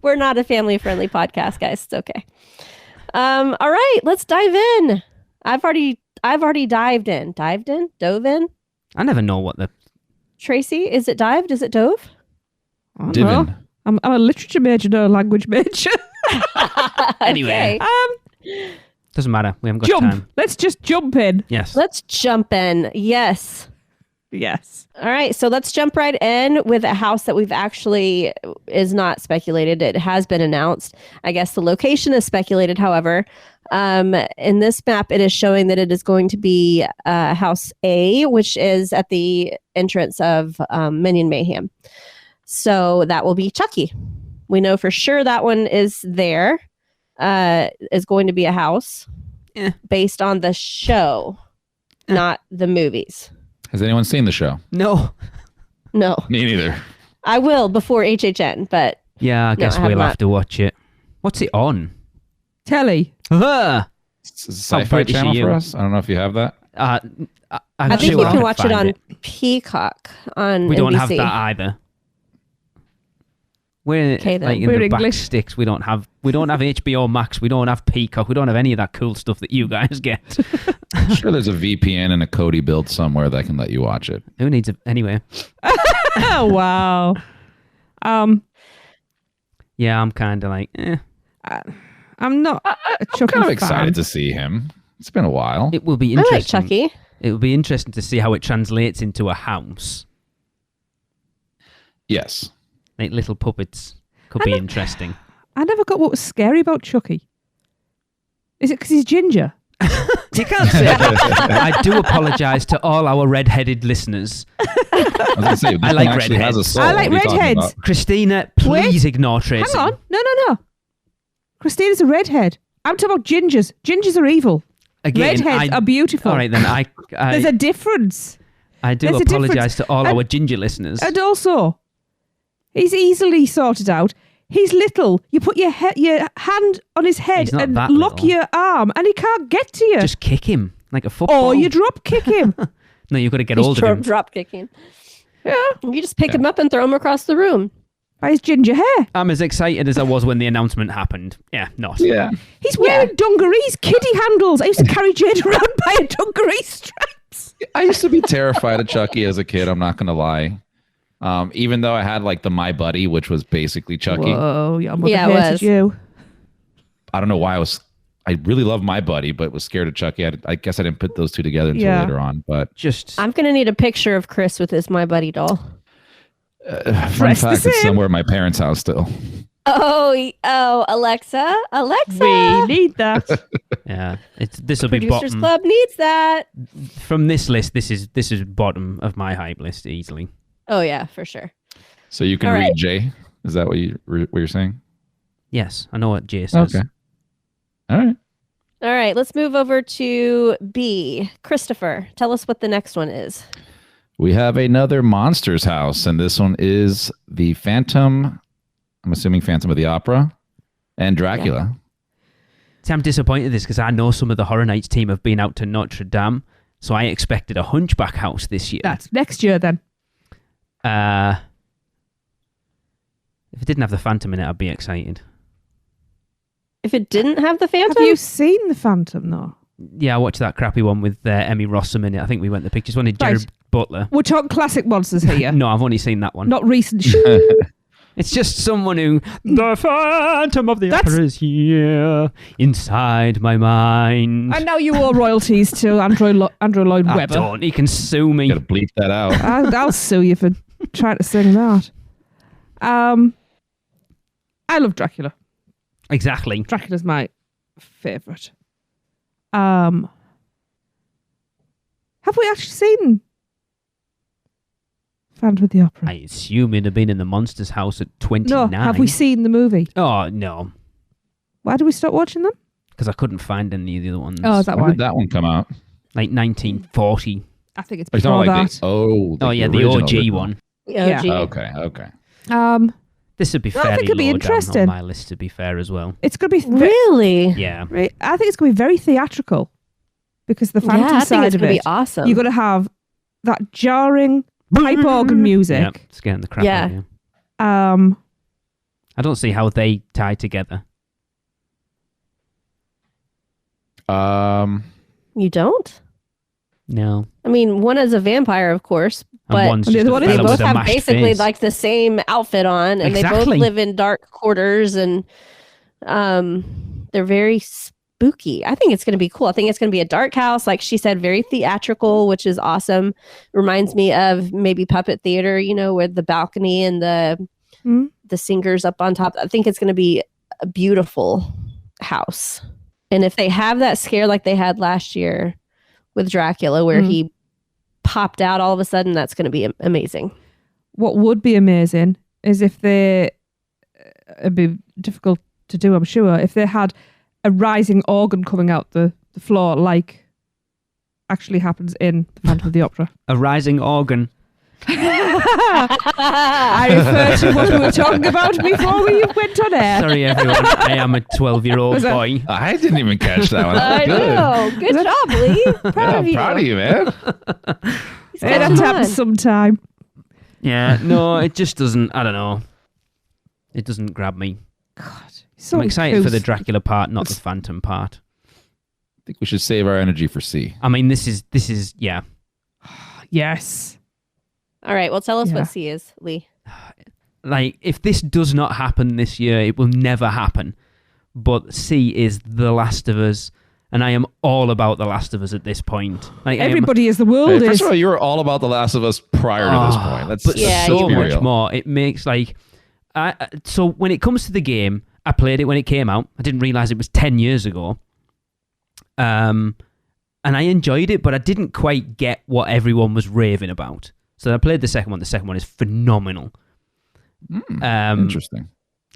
Speaker 3: We're not a family-friendly podcast, guys. It's okay. All right, let's dive in. I've already dived in. Dove in.
Speaker 4: I never know what the
Speaker 3: Tracy, is it dived? Is it dove?
Speaker 2: Divin.
Speaker 1: I'm a literature major, not a language major.
Speaker 4: Anyway. Doesn't matter. We haven't got
Speaker 1: Jump.
Speaker 4: time.
Speaker 1: Let's just jump in.
Speaker 4: Yes.
Speaker 3: Let's jump in. Yes. All right. So let's jump right in with a house that we've actually is not speculated. It has been announced. I guess the location is speculated. However, in this map, it is showing that it is going to be House A, which is at the entrance of Minion Mayhem. So that will be Chucky. We know for sure that one is there. Is going to be a house based on the show, not the movies.
Speaker 2: Has anyone seen the show?
Speaker 4: No.
Speaker 2: Me neither.
Speaker 3: I will before HHN, but
Speaker 4: Yeah, I guess we'll have to watch it. What's it on?
Speaker 1: Telly.
Speaker 2: It's a sci-fi
Speaker 4: British
Speaker 2: channel
Speaker 4: you.
Speaker 2: for us. I don't know if you have that.
Speaker 3: I think you can watch it on Peacock on
Speaker 4: We don't
Speaker 3: NBC.
Speaker 4: have that either. We're
Speaker 3: Okay, then.
Speaker 4: like in
Speaker 1: We're
Speaker 4: the back
Speaker 1: English.
Speaker 4: sticks. We don't have HBO Max. We don't have Peacock. We don't have any of that cool stuff that you guys get.
Speaker 2: I'm sure there's a VPN and a Kodi build somewhere that can let you watch it.
Speaker 4: Who needs it anyway?
Speaker 1: Oh, wow.
Speaker 4: Yeah, I'm kind of like,
Speaker 1: I'm not a Chucky
Speaker 2: I'm kind of
Speaker 1: fan.
Speaker 2: excited to see him. It's been a while.
Speaker 4: It will be
Speaker 3: I
Speaker 4: interesting.
Speaker 3: like Chucky.
Speaker 4: It will be interesting to see how it translates into a house.
Speaker 2: Yes.
Speaker 4: Like little puppets could be interesting.
Speaker 1: I never got what was scary about Chucky. Is it because he's ginger?
Speaker 4: You can't say that. I do apologise to all our red-headed listeners.
Speaker 2: I was gonna say, this
Speaker 4: I like
Speaker 2: one actually has a
Speaker 4: redheads.
Speaker 2: soul.
Speaker 1: I like
Speaker 2: What are you talking
Speaker 1: redheads.
Speaker 2: about?
Speaker 4: Christina, please ignore Tracy.
Speaker 1: Hang on. No. Christina's a redhead. I'm talking about gingers. Gingers are evil.
Speaker 4: Again,
Speaker 1: Redheads are beautiful.
Speaker 4: All right, then
Speaker 1: There's a difference.
Speaker 4: I do
Speaker 1: there's a
Speaker 4: apologise
Speaker 1: difference.
Speaker 4: to all
Speaker 1: And-
Speaker 4: our ginger listeners.
Speaker 1: And also, he's easily sorted out. He's little. You put your hand on his head
Speaker 4: He's not
Speaker 1: and
Speaker 4: that
Speaker 1: lock
Speaker 4: little.
Speaker 1: your arm, and he can't get to you.
Speaker 4: Just kick him like a football.
Speaker 1: Or you drop kick him.
Speaker 4: No, you've got to get
Speaker 3: He's
Speaker 4: hold of him.
Speaker 3: drop kicking.
Speaker 1: Yeah.
Speaker 3: You just pick him up and throw him across the room.
Speaker 1: By his ginger hair.
Speaker 4: I'm as excited as I was when the announcement happened. Yeah, not.
Speaker 2: Yeah.
Speaker 1: He's wearing dungarees, kiddie handles. I used to carry Jade around by a dungaree straps.
Speaker 2: I used to be terrified of Chucky as a kid. I'm not going to lie. Even though I had like the My Buddy, which was basically Chucky.
Speaker 1: Whoa, your mother
Speaker 3: Yeah, it
Speaker 1: hated
Speaker 3: was.
Speaker 1: you.
Speaker 2: I don't know why I really loved My Buddy, but was scared of Chucky. I guess I didn't put those two together until
Speaker 1: Yeah.
Speaker 2: later on. But
Speaker 3: I'm going to need a picture of Chris with his My Buddy doll.
Speaker 2: fun
Speaker 1: Press the
Speaker 2: fact, it's
Speaker 1: same.
Speaker 2: somewhere at my parents' house still.
Speaker 3: Oh, Alexa.
Speaker 1: We need that.
Speaker 4: Yeah, this will be
Speaker 3: Producers
Speaker 4: bottom
Speaker 3: Club needs that.
Speaker 4: from this list. This is bottom of my hype list easily.
Speaker 3: Oh, yeah, for sure.
Speaker 2: So you can
Speaker 3: All
Speaker 2: read
Speaker 3: right.
Speaker 2: Jay. Is that what you're saying?
Speaker 4: Yes, I know what Jay says.
Speaker 2: Okay. All right.
Speaker 3: All right, let's move over to B. Christopher, tell us what the next one is.
Speaker 2: We have another Monsters house, and this one is the Phantom. I'm assuming Phantom of the Opera and Dracula.
Speaker 4: See, I'm disappointed in this because I know some of the Horror Nights team have been out to Notre Dame, so I expected a Hunchback house this year.
Speaker 1: That's next year then.
Speaker 4: If it didn't have the Phantom in it, I'd be excited.
Speaker 3: If it didn't have the Phantom?
Speaker 1: Have you seen the Phantom though?
Speaker 4: Yeah, I watched that crappy one with Emmy Rossum in it. I think we went to the pictures. One with Jared Butler.
Speaker 1: We're talking classic monsters here.
Speaker 4: No, I've only seen that one.
Speaker 1: Not recent.
Speaker 4: It's just someone who... The Phantom of the Opera is here inside my mind.
Speaker 1: And now you owe royalties to Andrew Lloyd Webber.
Speaker 4: Don't. He can sue me.
Speaker 2: Gotta bleep that out.
Speaker 1: I'll sue you for trying to sing that. I love Dracula.
Speaker 4: Exactly.
Speaker 1: Dracula's my favourite. Have we actually seen Phantom of the Opera?
Speaker 4: I assume it'd have been in the Monsters house at 29.
Speaker 1: No, have we seen the movie?
Speaker 4: Oh, no.
Speaker 1: Why did we stop watching them?
Speaker 4: Because I couldn't find any of the other ones.
Speaker 1: Oh, is that
Speaker 2: When
Speaker 1: why?
Speaker 2: did that one come out?
Speaker 4: Like 1940.
Speaker 1: I think it's
Speaker 2: Are you
Speaker 1: before
Speaker 2: talking
Speaker 1: that.
Speaker 2: like the
Speaker 4: The
Speaker 2: original
Speaker 4: OG one.
Speaker 1: Yeah.
Speaker 2: Okay.
Speaker 4: This would be
Speaker 1: I think
Speaker 4: fairly
Speaker 1: it'd be
Speaker 4: low
Speaker 1: interesting.
Speaker 4: down on my list, to be fair, as well.
Speaker 1: It's going to be...
Speaker 3: Really?
Speaker 4: Yeah.
Speaker 1: Right. I think it's going to be very theatrical because the Phantom
Speaker 3: I think
Speaker 1: side
Speaker 3: it's
Speaker 1: of
Speaker 3: going to
Speaker 1: it,
Speaker 3: be awesome.
Speaker 1: you're going to have that jarring pipe organ music.
Speaker 4: Yep, scaring the crap
Speaker 3: Yeah.
Speaker 4: out of you.
Speaker 1: Um,
Speaker 4: I don't see how they tie together.
Speaker 3: You don't?
Speaker 4: No.
Speaker 3: I mean, one is a vampire, of course,
Speaker 4: And
Speaker 3: but
Speaker 4: one's
Speaker 1: the
Speaker 4: just
Speaker 1: other
Speaker 4: a
Speaker 1: one is
Speaker 3: they
Speaker 4: fella
Speaker 3: both
Speaker 4: with a
Speaker 3: have
Speaker 4: mashed
Speaker 3: basically
Speaker 4: face.
Speaker 3: like the same outfit on, and they both
Speaker 4: Exactly.
Speaker 3: live in dark quarters, and they're very spooky. I think it's going to be cool. I think it's going to be a dark house, like she said, very theatrical, which is awesome. Reminds me of maybe puppet theater, with the balcony and the singers up on top. I think it's going to be a beautiful house. And if they have that scare like they had last year with Dracula, where he popped out all of a sudden, that's going to be amazing.
Speaker 1: what would be amazing is if they... It'd be difficult to do, I'm sure, if they had a rising organ coming out the floor like actually happens in the Phantom of the Opera.
Speaker 4: A rising organ.
Speaker 1: I refer to what we were talking about before we went on air.
Speaker 4: Sorry, everyone. I am a 12-year-old boy.
Speaker 2: I didn't even catch that one.
Speaker 3: I
Speaker 2: That was good.
Speaker 3: know. Good job, Lee. Proud
Speaker 2: Yeah,
Speaker 3: of you.
Speaker 2: proud of you, man.
Speaker 3: He's
Speaker 1: It
Speaker 3: got
Speaker 1: had to
Speaker 3: fun.
Speaker 1: happen sometime.
Speaker 4: Yeah, no, it just doesn't. I don't know. It doesn't grab me.
Speaker 1: God, so
Speaker 4: I'm excited for the
Speaker 1: uncouth.
Speaker 4: Dracula part, not the Phantom part.
Speaker 2: I think we should save our energy for C.
Speaker 4: I mean, this is yeah.
Speaker 1: Yes.
Speaker 3: All right. Well, tell us
Speaker 1: Yeah.
Speaker 3: what C is, Lee.
Speaker 4: Like, if this does not happen this year, it will never happen. But C is The Last of Us, and I am all about The Last of Us at this point. Like,
Speaker 1: Everybody is the world
Speaker 2: Hey, first
Speaker 1: is.
Speaker 2: of all, you were all about The Last of Us prior to this point. That's
Speaker 4: but
Speaker 3: Yeah,
Speaker 4: so
Speaker 3: you
Speaker 4: much
Speaker 2: real.
Speaker 4: more. It makes so when it comes to the game, I played it when it came out. I didn't realize it was 10 years ago. And I enjoyed it, but I didn't quite get what everyone was raving about. So I played the second one. The second one is phenomenal.
Speaker 2: Interesting.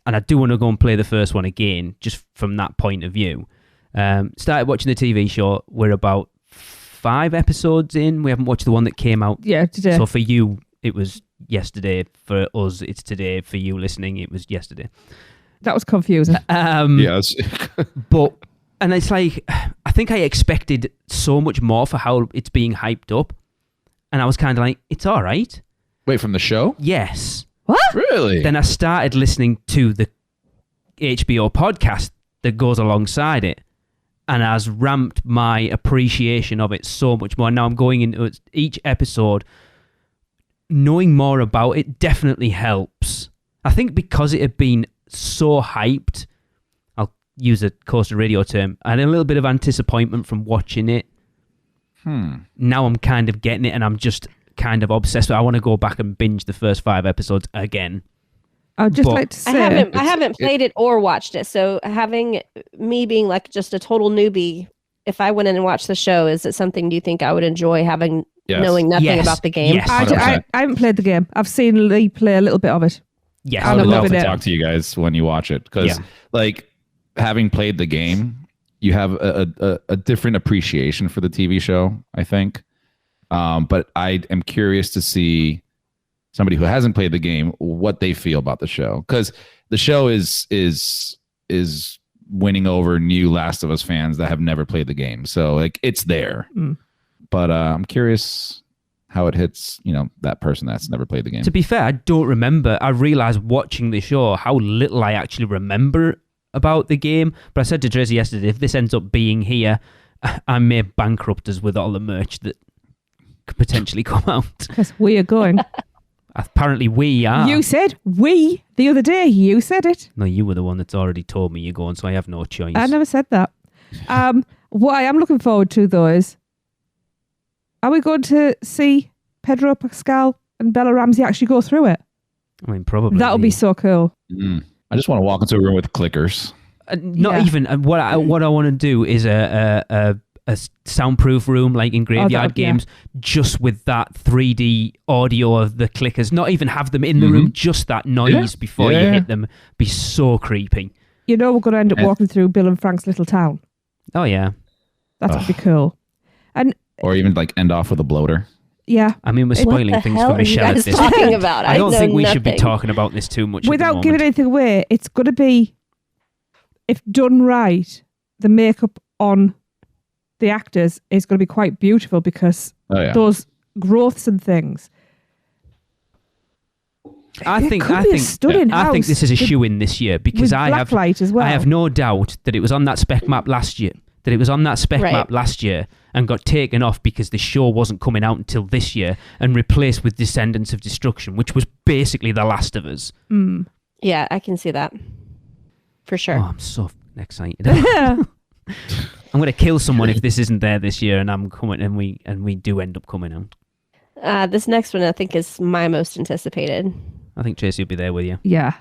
Speaker 4: And I do want to go and play the first one again, just from that point of view. Started watching the TV show. We're about 5 episodes in. We haven't watched the one that came out.
Speaker 1: Yeah, today.
Speaker 4: So for you, it was yesterday. For us, it's today. For you listening, it was yesterday.
Speaker 1: That was confusing.
Speaker 2: Yes.
Speaker 4: And it's like, I think I expected so much more for how it's being hyped up. And I was kind of like, it's all right.
Speaker 2: Wait, from the show?
Speaker 4: Yes.
Speaker 1: What?
Speaker 2: Really?
Speaker 4: Then I started listening to the HBO podcast that goes alongside it. And has ramped my appreciation of it so much more. Now I'm going into each episode. Knowing more about it definitely helps. I think because it had been so hyped, I'll use a Coaster Radio term, I had a little bit of disappointment from watching it. Now I'm kind of getting it, and I'm just kind of obsessed with it. I want to go back and binge the first 5 episodes again.
Speaker 1: I'd just
Speaker 4: But-
Speaker 1: like to
Speaker 3: I
Speaker 1: say...
Speaker 3: haven't played it or watched it. So having me being like just a total newbie, if I went in and watched the show, is it something you think I would enjoy having
Speaker 2: Yes.
Speaker 3: knowing nothing
Speaker 4: Yes.
Speaker 3: about the game?
Speaker 4: Yes.
Speaker 1: I
Speaker 2: 100%.
Speaker 1: haven't played the game. I've seen Lee play a little bit of it.
Speaker 4: Yes.
Speaker 2: I
Speaker 1: I'm
Speaker 2: would love
Speaker 1: loving
Speaker 2: to
Speaker 1: it.
Speaker 2: talk to you guys when you watch it because,
Speaker 4: Yeah.
Speaker 2: like, having played the game, you have a different appreciation for the TV show, I think. But I am curious to see somebody who hasn't played the game what they feel about the show, because the show is winning over new Last of Us fans that have never played the game. So like it's there, but I'm curious how it hits that person that's never played the game.
Speaker 4: To be fair, I don't remember. I realised watching the show how little I actually remember about the game. But I said to Tracy yesterday, if this ends up being here, I may bankrupt us with all the merch that could potentially come out.
Speaker 1: Because we are going.
Speaker 4: Apparently we are.
Speaker 1: You said we the other day. You said it.
Speaker 4: No, you were the one that's already told me you're going, so I have no choice.
Speaker 1: I never said that. What I am looking forward to, though, is are we going to see Pedro Pascal and Bella Ramsey actually go through it?
Speaker 4: I mean, probably.
Speaker 1: That would be so cool.
Speaker 2: I just want to walk into a room with clickers.
Speaker 4: Not even. What I want to do is a soundproof room like in Graveyard Games, just with that 3D audio of the clickers. Not even have them in the room, just that noise before you hit them. Be so creepy.
Speaker 1: You know we're going to end up walking through Bill and Frank's little town.
Speaker 4: Oh, yeah.
Speaker 1: That would be cool.
Speaker 2: Or even like end off with a bloater.
Speaker 1: Yeah.
Speaker 4: I mean, we're spoiling things for Michelle at this point.
Speaker 3: Talking about?
Speaker 4: I don't think we should be talking about this too much.
Speaker 1: Without giving anything away, it's going to be, if done right, the makeup on the actors is going to be quite beautiful because those growths and things.
Speaker 4: I think
Speaker 1: stunning house.
Speaker 4: I think this is a shoe-in this year because I have no doubt that it was on that spec map last year. And got taken off because the show wasn't coming out until this year and replaced with Descendants of Destruction, which was basically The Last of Us.
Speaker 3: Yeah, I can see that. For sure.
Speaker 4: Oh, I'm so excited. I'm going to kill someone if this isn't there this year and I'm coming and we do end up coming out.
Speaker 3: This next one I think is my most anticipated.
Speaker 4: I think Tracy will be there with you.
Speaker 1: Yeah.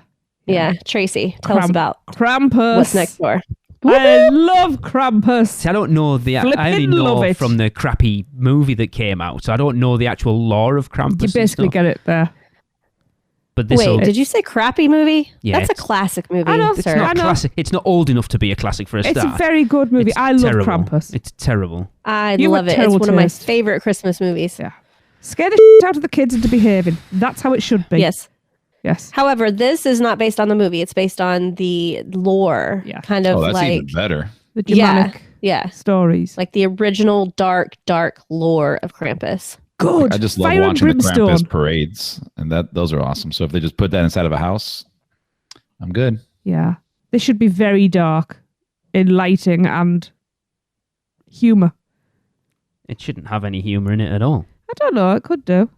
Speaker 3: Tracy, tell us about
Speaker 1: Krampus.
Speaker 3: What's next door?
Speaker 1: I love Krampus.
Speaker 4: See, I don't know I only know from the crappy movie that came out, so I don't know the actual lore of Krampus.
Speaker 1: You basically get it there.
Speaker 4: But
Speaker 3: did you say crappy movie?
Speaker 4: Yeah,
Speaker 3: that's a classic movie.
Speaker 1: I know,
Speaker 4: it's not classic. It's not old enough to be a classic for a start.
Speaker 1: It's a very good movie. I love Krampus.
Speaker 4: It's terrible.
Speaker 3: I love it. It's one of my favorite Christmas movies.
Speaker 1: Yeah. Scare the shit out of the kids into behaving. That's how it should be. Yes.
Speaker 3: However, this is not based on the movie. It's based on the lore.
Speaker 1: Yeah.
Speaker 3: Kind of
Speaker 2: that's
Speaker 3: like
Speaker 2: even better.
Speaker 1: The Germanic stories.
Speaker 3: Like the original dark lore of Krampus.
Speaker 1: Good.
Speaker 2: I just love watching the Krampus parades, and those are awesome. So if they just put that inside of a house, I'm good.
Speaker 1: Yeah. They should be very dark in lighting and humor.
Speaker 4: It shouldn't have any humor in it at all.
Speaker 1: I don't know. It could do.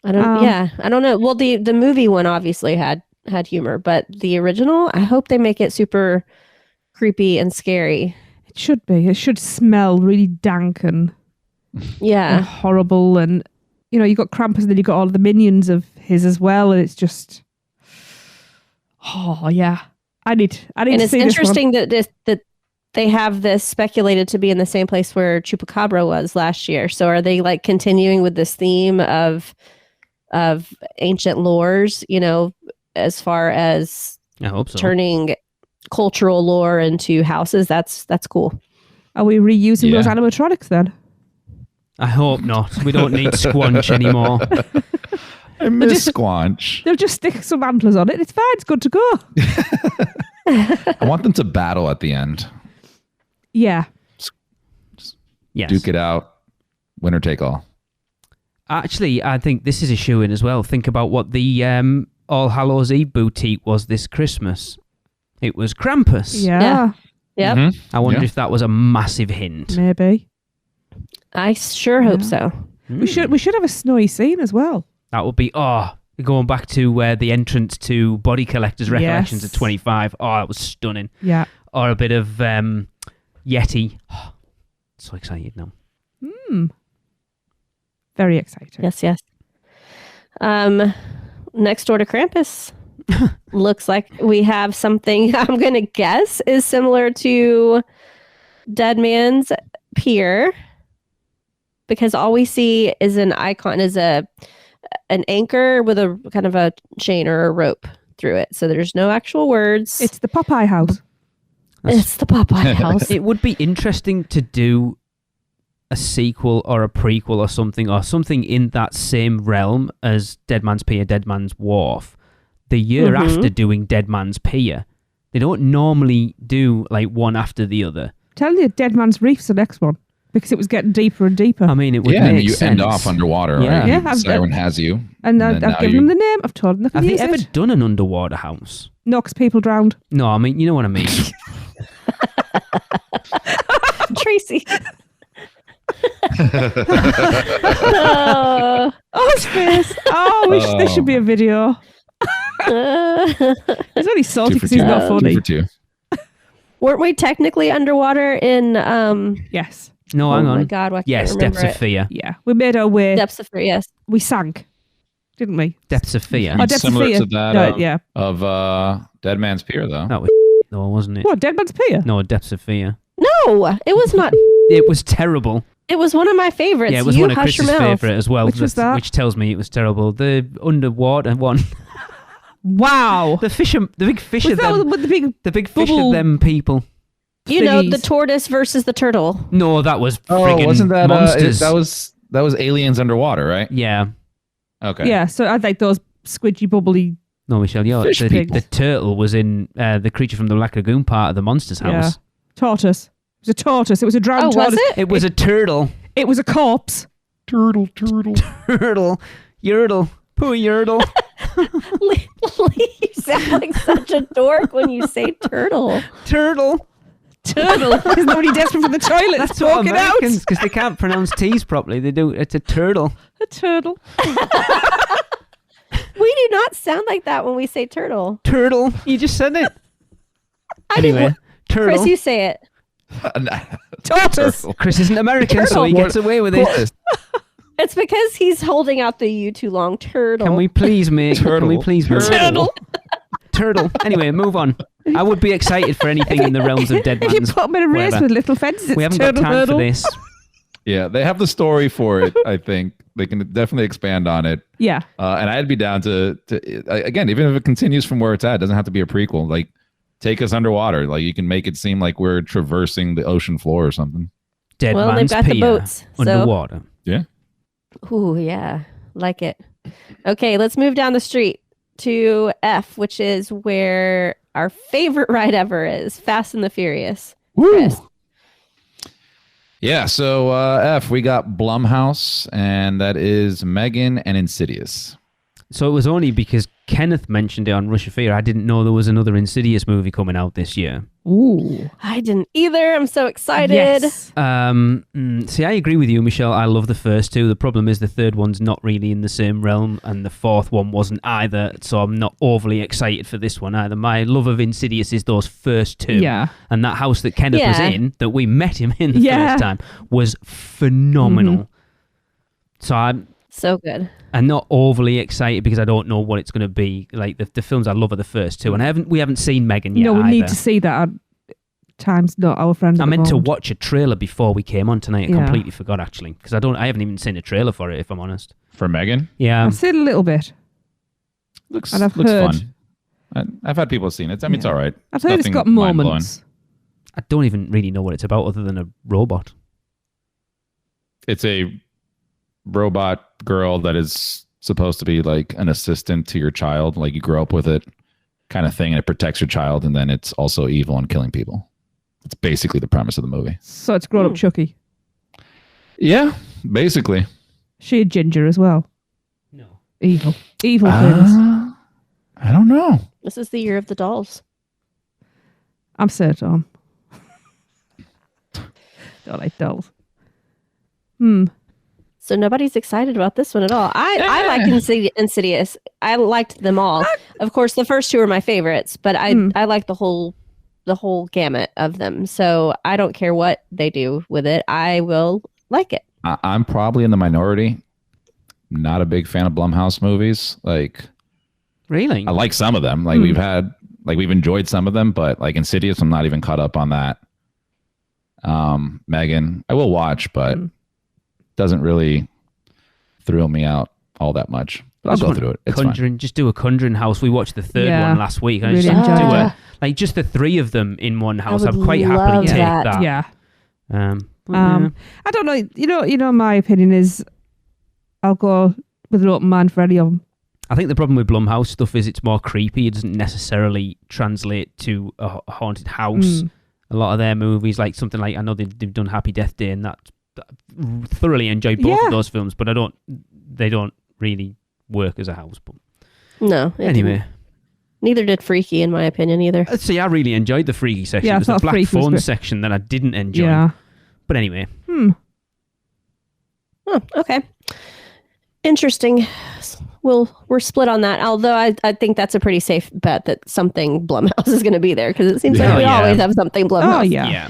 Speaker 3: I don't know. Well, the movie one obviously had humor, but the original, I hope they make it super creepy and scary.
Speaker 1: It should be. It should smell really dank and horrible. And you got Krampus, and then you got all the minions of his as well, and it's just I need
Speaker 3: and
Speaker 1: to
Speaker 3: it's
Speaker 1: see
Speaker 3: interesting
Speaker 1: this
Speaker 3: that they have this speculated to be in the same place where Chupacabra was last year. So are they like continuing with this theme of ancient lores, as far as
Speaker 4: I hope so.
Speaker 3: Turning cultural lore into houses? That's cool.
Speaker 1: Are we reusing those animatronics then?
Speaker 4: I hope not. We don't need Squanch anymore.
Speaker 2: I miss Squanch.
Speaker 1: They'll just stick some antlers on it. It's fine. It's good to go.
Speaker 2: I want them to battle at the end.
Speaker 1: Yeah.
Speaker 4: Yes.
Speaker 2: Duke it out. Winner take all.
Speaker 4: Actually, I think this is a shoe-in as well. Think about what the All Hallows Eve boutique was this Christmas. It was Krampus.
Speaker 1: Yeah.
Speaker 3: Yep.
Speaker 2: Mm-hmm.
Speaker 4: I wonder if that was a massive hint.
Speaker 1: Maybe.
Speaker 3: I sure hope so.
Speaker 1: We should have a snowy scene as well.
Speaker 4: That would be going back to the entrance to Body Collector's Recollections at 25. Oh, that was stunning.
Speaker 1: Yeah.
Speaker 4: Or a bit of Yeti. Oh, so excited now.
Speaker 1: Very exciting.
Speaker 3: Yes. Next door to Krampus. Looks like we have something I'm going to guess is similar to Dead Man's Pier, because all we see is an icon, is an anchor with a kind of a chain or a rope through it. So there's no actual words.
Speaker 1: It's the Popeye house.
Speaker 3: It's the Popeye house.
Speaker 4: It would be interesting to do a sequel or a prequel or something in that same realm as Dead Man's Pier, Dead Man's Wharf. The year after doing Dead Man's Pier. They don't normally do like one after the other.
Speaker 1: Tell you, Dead Man's Reef's the next one. because it was getting deeper and deeper.
Speaker 4: I mean, it would
Speaker 2: Yeah, and
Speaker 4: make
Speaker 2: you
Speaker 4: sense.
Speaker 2: end off underwater,
Speaker 4: Yeah.
Speaker 2: right?
Speaker 1: Yeah,
Speaker 2: Siren has you.
Speaker 1: And
Speaker 2: then
Speaker 1: I've
Speaker 2: now
Speaker 1: given them the name. I've told them they can
Speaker 4: Have they
Speaker 1: use
Speaker 4: ever
Speaker 1: it.
Speaker 4: done an underwater house?
Speaker 1: No, because people drowned.
Speaker 4: No, I mean, you know what I mean.
Speaker 3: Tracy.
Speaker 1: His face. Oh, I wish there should be a video. He's only salty because he's not funny.
Speaker 2: 2 for 2.
Speaker 3: Weren't we technically underwater in
Speaker 1: Yes.
Speaker 4: No, hang on.
Speaker 3: Oh my God, why can't I
Speaker 4: Yes,
Speaker 3: remember
Speaker 4: Depths of
Speaker 3: it?
Speaker 4: Fear.
Speaker 1: Yeah. We made our way.
Speaker 3: Depths of Fear, yes.
Speaker 1: We sank, didn't we?
Speaker 4: Depths of Fear.
Speaker 1: Oh, Depths
Speaker 2: Similar
Speaker 1: of Fear.
Speaker 2: to that
Speaker 1: No, yeah.
Speaker 2: of Dead Man's Pier, though.
Speaker 4: That was though, wasn't it?
Speaker 1: What, Dead Man's Pier?
Speaker 4: No, Depths of Fear.
Speaker 3: No, it was not.
Speaker 4: It was terrible.
Speaker 3: It was one of my favorites.
Speaker 4: Yeah, it was
Speaker 3: you
Speaker 4: one of
Speaker 3: hush
Speaker 4: Chris's
Speaker 3: your mouth.
Speaker 4: favourite as well.
Speaker 1: Which was that?
Speaker 4: Which tells me it was terrible. The underwater one.
Speaker 1: Wow.
Speaker 4: The big fish
Speaker 1: Was
Speaker 4: of
Speaker 1: that
Speaker 4: them.
Speaker 1: with the big
Speaker 4: fish
Speaker 1: bubble
Speaker 4: of them people.
Speaker 3: You know, the
Speaker 1: thingies?
Speaker 3: tortoise versus the turtle.
Speaker 4: No, that was
Speaker 2: Oh,
Speaker 4: friggin'
Speaker 2: wasn't that
Speaker 4: monsters.
Speaker 2: that was aliens underwater, right?
Speaker 4: Yeah.
Speaker 2: Okay.
Speaker 1: Yeah, so I'd like those squidgy, bubbly.
Speaker 4: No, Michelle,
Speaker 2: Fish
Speaker 4: the
Speaker 2: people.
Speaker 4: turtle was in the creature from the Black Lagoon part of the Monsters
Speaker 1: Yeah.
Speaker 4: house.
Speaker 1: Tortoise. It was a tortoise. It was a drowned
Speaker 3: Oh, was
Speaker 1: tortoise.
Speaker 3: it?
Speaker 4: It was a turtle.
Speaker 1: It was a corpse.
Speaker 2: Turtle.
Speaker 4: Turtle. Yurtle. Poor Yurtle.
Speaker 3: You sound like such a dork when you say turtle.
Speaker 4: Turtle.
Speaker 1: Turtle. Is nobody desperate for the toilet?
Speaker 4: That's what
Speaker 1: Spoken
Speaker 4: Americans,
Speaker 1: out.
Speaker 4: because they can't pronounce T's properly. They do. It's a turtle.
Speaker 1: A turtle.
Speaker 3: We do not sound like that when we say turtle.
Speaker 4: Turtle. You just said it.
Speaker 3: I didn't-
Speaker 4: Anyway, turtle.
Speaker 3: Chris, you say it.
Speaker 1: Tortoise.
Speaker 4: Chris isn't American, so he gets away with it.
Speaker 3: It's because he's holding out the U too long. Turtle.
Speaker 4: Can we please make? Can we
Speaker 2: Turtle.
Speaker 4: please make
Speaker 3: Turtle.
Speaker 4: Turtle. Anyway, move on. I would be excited for anything in the realms of Dead
Speaker 1: If you
Speaker 4: Man's.
Speaker 1: put them in a race
Speaker 4: whatever.
Speaker 1: with little fences, it's
Speaker 4: We haven't
Speaker 1: turtle
Speaker 4: got time
Speaker 1: hurdle.
Speaker 4: for this.
Speaker 2: Yeah, they have the story for it. I think they can definitely expand on it.
Speaker 1: Yeah.
Speaker 2: And I'd be down to again, even if it continues from where it's at, it doesn't have to be a prequel. Like, take us underwater. Like, you can make it seem like we're traversing the ocean floor or something.
Speaker 4: Dead
Speaker 3: Well, they've
Speaker 4: Man's
Speaker 3: got the
Speaker 4: Pier,
Speaker 3: boats, so-
Speaker 4: underwater.
Speaker 2: Yeah.
Speaker 3: Ooh, yeah. Like it. Okay, let's move down the street to F, which is where our favorite ride ever is, Fast and the Furious. Chris.
Speaker 2: Yeah, so F, we got Blumhouse, and that is Megan and Insidious.
Speaker 4: So it was only because Kenneth mentioned it on Rush of Fear. I didn't know there was another Insidious movie coming out this year.
Speaker 1: Ooh.
Speaker 3: I didn't either. I'm so excited.
Speaker 1: Yes.
Speaker 4: See, I agree with you, Michelle. I love the first two. The problem is the third one's not really in the same realm, and the fourth one wasn't either. So I'm not overly excited for this one either. My love of Insidious is those first two.
Speaker 1: Yeah.
Speaker 4: And that house that Kenneth was
Speaker 3: Yeah.
Speaker 4: in, that we met him in the
Speaker 1: Yeah.
Speaker 4: first time, was phenomenal. So I'm
Speaker 3: So good.
Speaker 4: not overly excited because I don't know what it's going to be. Like the films I love are the first two, and we haven't seen Megan yet.
Speaker 1: No, we
Speaker 4: either.
Speaker 1: need to see that. Time's not our friend.
Speaker 4: I
Speaker 1: at the
Speaker 4: meant to
Speaker 1: moment.
Speaker 4: watch a trailer before we came on tonight. I
Speaker 1: Yeah.
Speaker 4: completely forgot actually because I haven't even seen a trailer for it. If I'm honest.
Speaker 2: For Megan?
Speaker 4: Yeah.
Speaker 1: I've seen a little bit.
Speaker 2: Looks
Speaker 1: And I've
Speaker 2: looks
Speaker 1: heard-
Speaker 2: fun. I've had people seen it. I mean, it's all right.
Speaker 1: I've heard it's
Speaker 2: Nothing
Speaker 1: got
Speaker 2: mind-blowing.
Speaker 1: moments.
Speaker 4: I don't even really know what it's about other than a robot.
Speaker 2: It's a robot girl that is supposed to be like an assistant to your child. Like, you grow up with it kind of thing, and it protects your child, and then it's also evil and killing people. It's basically the premise of the movie.
Speaker 1: So it's grown up Chucky.
Speaker 2: Yeah, basically.
Speaker 1: She a ginger as well.
Speaker 4: No.
Speaker 1: Evil things.
Speaker 2: I don't know.
Speaker 3: This is the year of the dolls.
Speaker 1: I'm certain. Don't like dolls.
Speaker 3: So nobody's excited about this one at all. I liked Insidious. I liked them all. Of course, the first two are my favorites, but I like the whole gamut of them. So I don't care what they do with it. I will like it.
Speaker 2: I'm probably in the minority. Not a big fan of Blumhouse movies. Like,
Speaker 4: Really?
Speaker 2: I like some of them. Like, we've enjoyed some of them, but like Insidious, I'm not even caught up on that. Megan, I will watch, but doesn't really thrill me out all that much. But I'll go through it. It's fine.
Speaker 4: Conjuring, just do a Conjuring house. We watched the third
Speaker 1: Yeah.
Speaker 4: one last week. I
Speaker 1: Really
Speaker 4: just
Speaker 1: enjoyed
Speaker 4: do
Speaker 1: it.
Speaker 4: like just the three of them in one house.
Speaker 3: would
Speaker 4: I'd quite happily
Speaker 3: love
Speaker 4: take
Speaker 3: that.
Speaker 4: that.
Speaker 1: Yeah.
Speaker 4: But yeah.
Speaker 1: I don't know. You know. My opinion is, I'll go with an open mind for any of them.
Speaker 4: I think the problem with Blumhouse stuff is it's more creepy. It doesn't necessarily translate to a haunted house. A lot of their movies, like something like, I know they've done Happy Death Day, and that's thoroughly enjoyed both of those films, but they don't really work as a house. But
Speaker 3: no.
Speaker 4: Anyway.
Speaker 3: Neither did Freaky, in my opinion, either.
Speaker 4: See, I really enjoyed the Freaky section.
Speaker 1: Yeah,
Speaker 4: There's the Black Phone section that I didn't enjoy.
Speaker 1: Yeah.
Speaker 4: But anyway.
Speaker 3: Oh, okay. Interesting. We're split on that. Although I think that's a pretty safe bet that something Blumhouse is going to be there, because it seems like we always have something Blumhouse.
Speaker 1: Oh, yeah.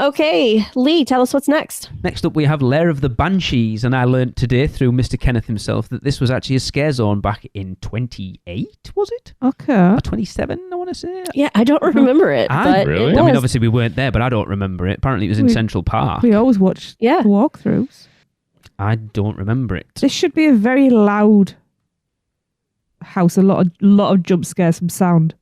Speaker 3: Okay, Lee, tell us what's next.
Speaker 4: Next up, we have Lair of the Banshees, and I learnt today through Mr. Kenneth himself that this was actually a scare zone back in 28, was it?
Speaker 1: Okay.
Speaker 4: Or 27, I want to say.
Speaker 3: Yeah, I don't remember it. But
Speaker 2: really?
Speaker 3: it
Speaker 4: I mean, obviously we weren't there, but I don't remember it. Apparently it was in Central Park.
Speaker 1: We always watch walkthroughs.
Speaker 4: I don't remember it.
Speaker 1: This should be a very loud house. A lot of jump scares from sound.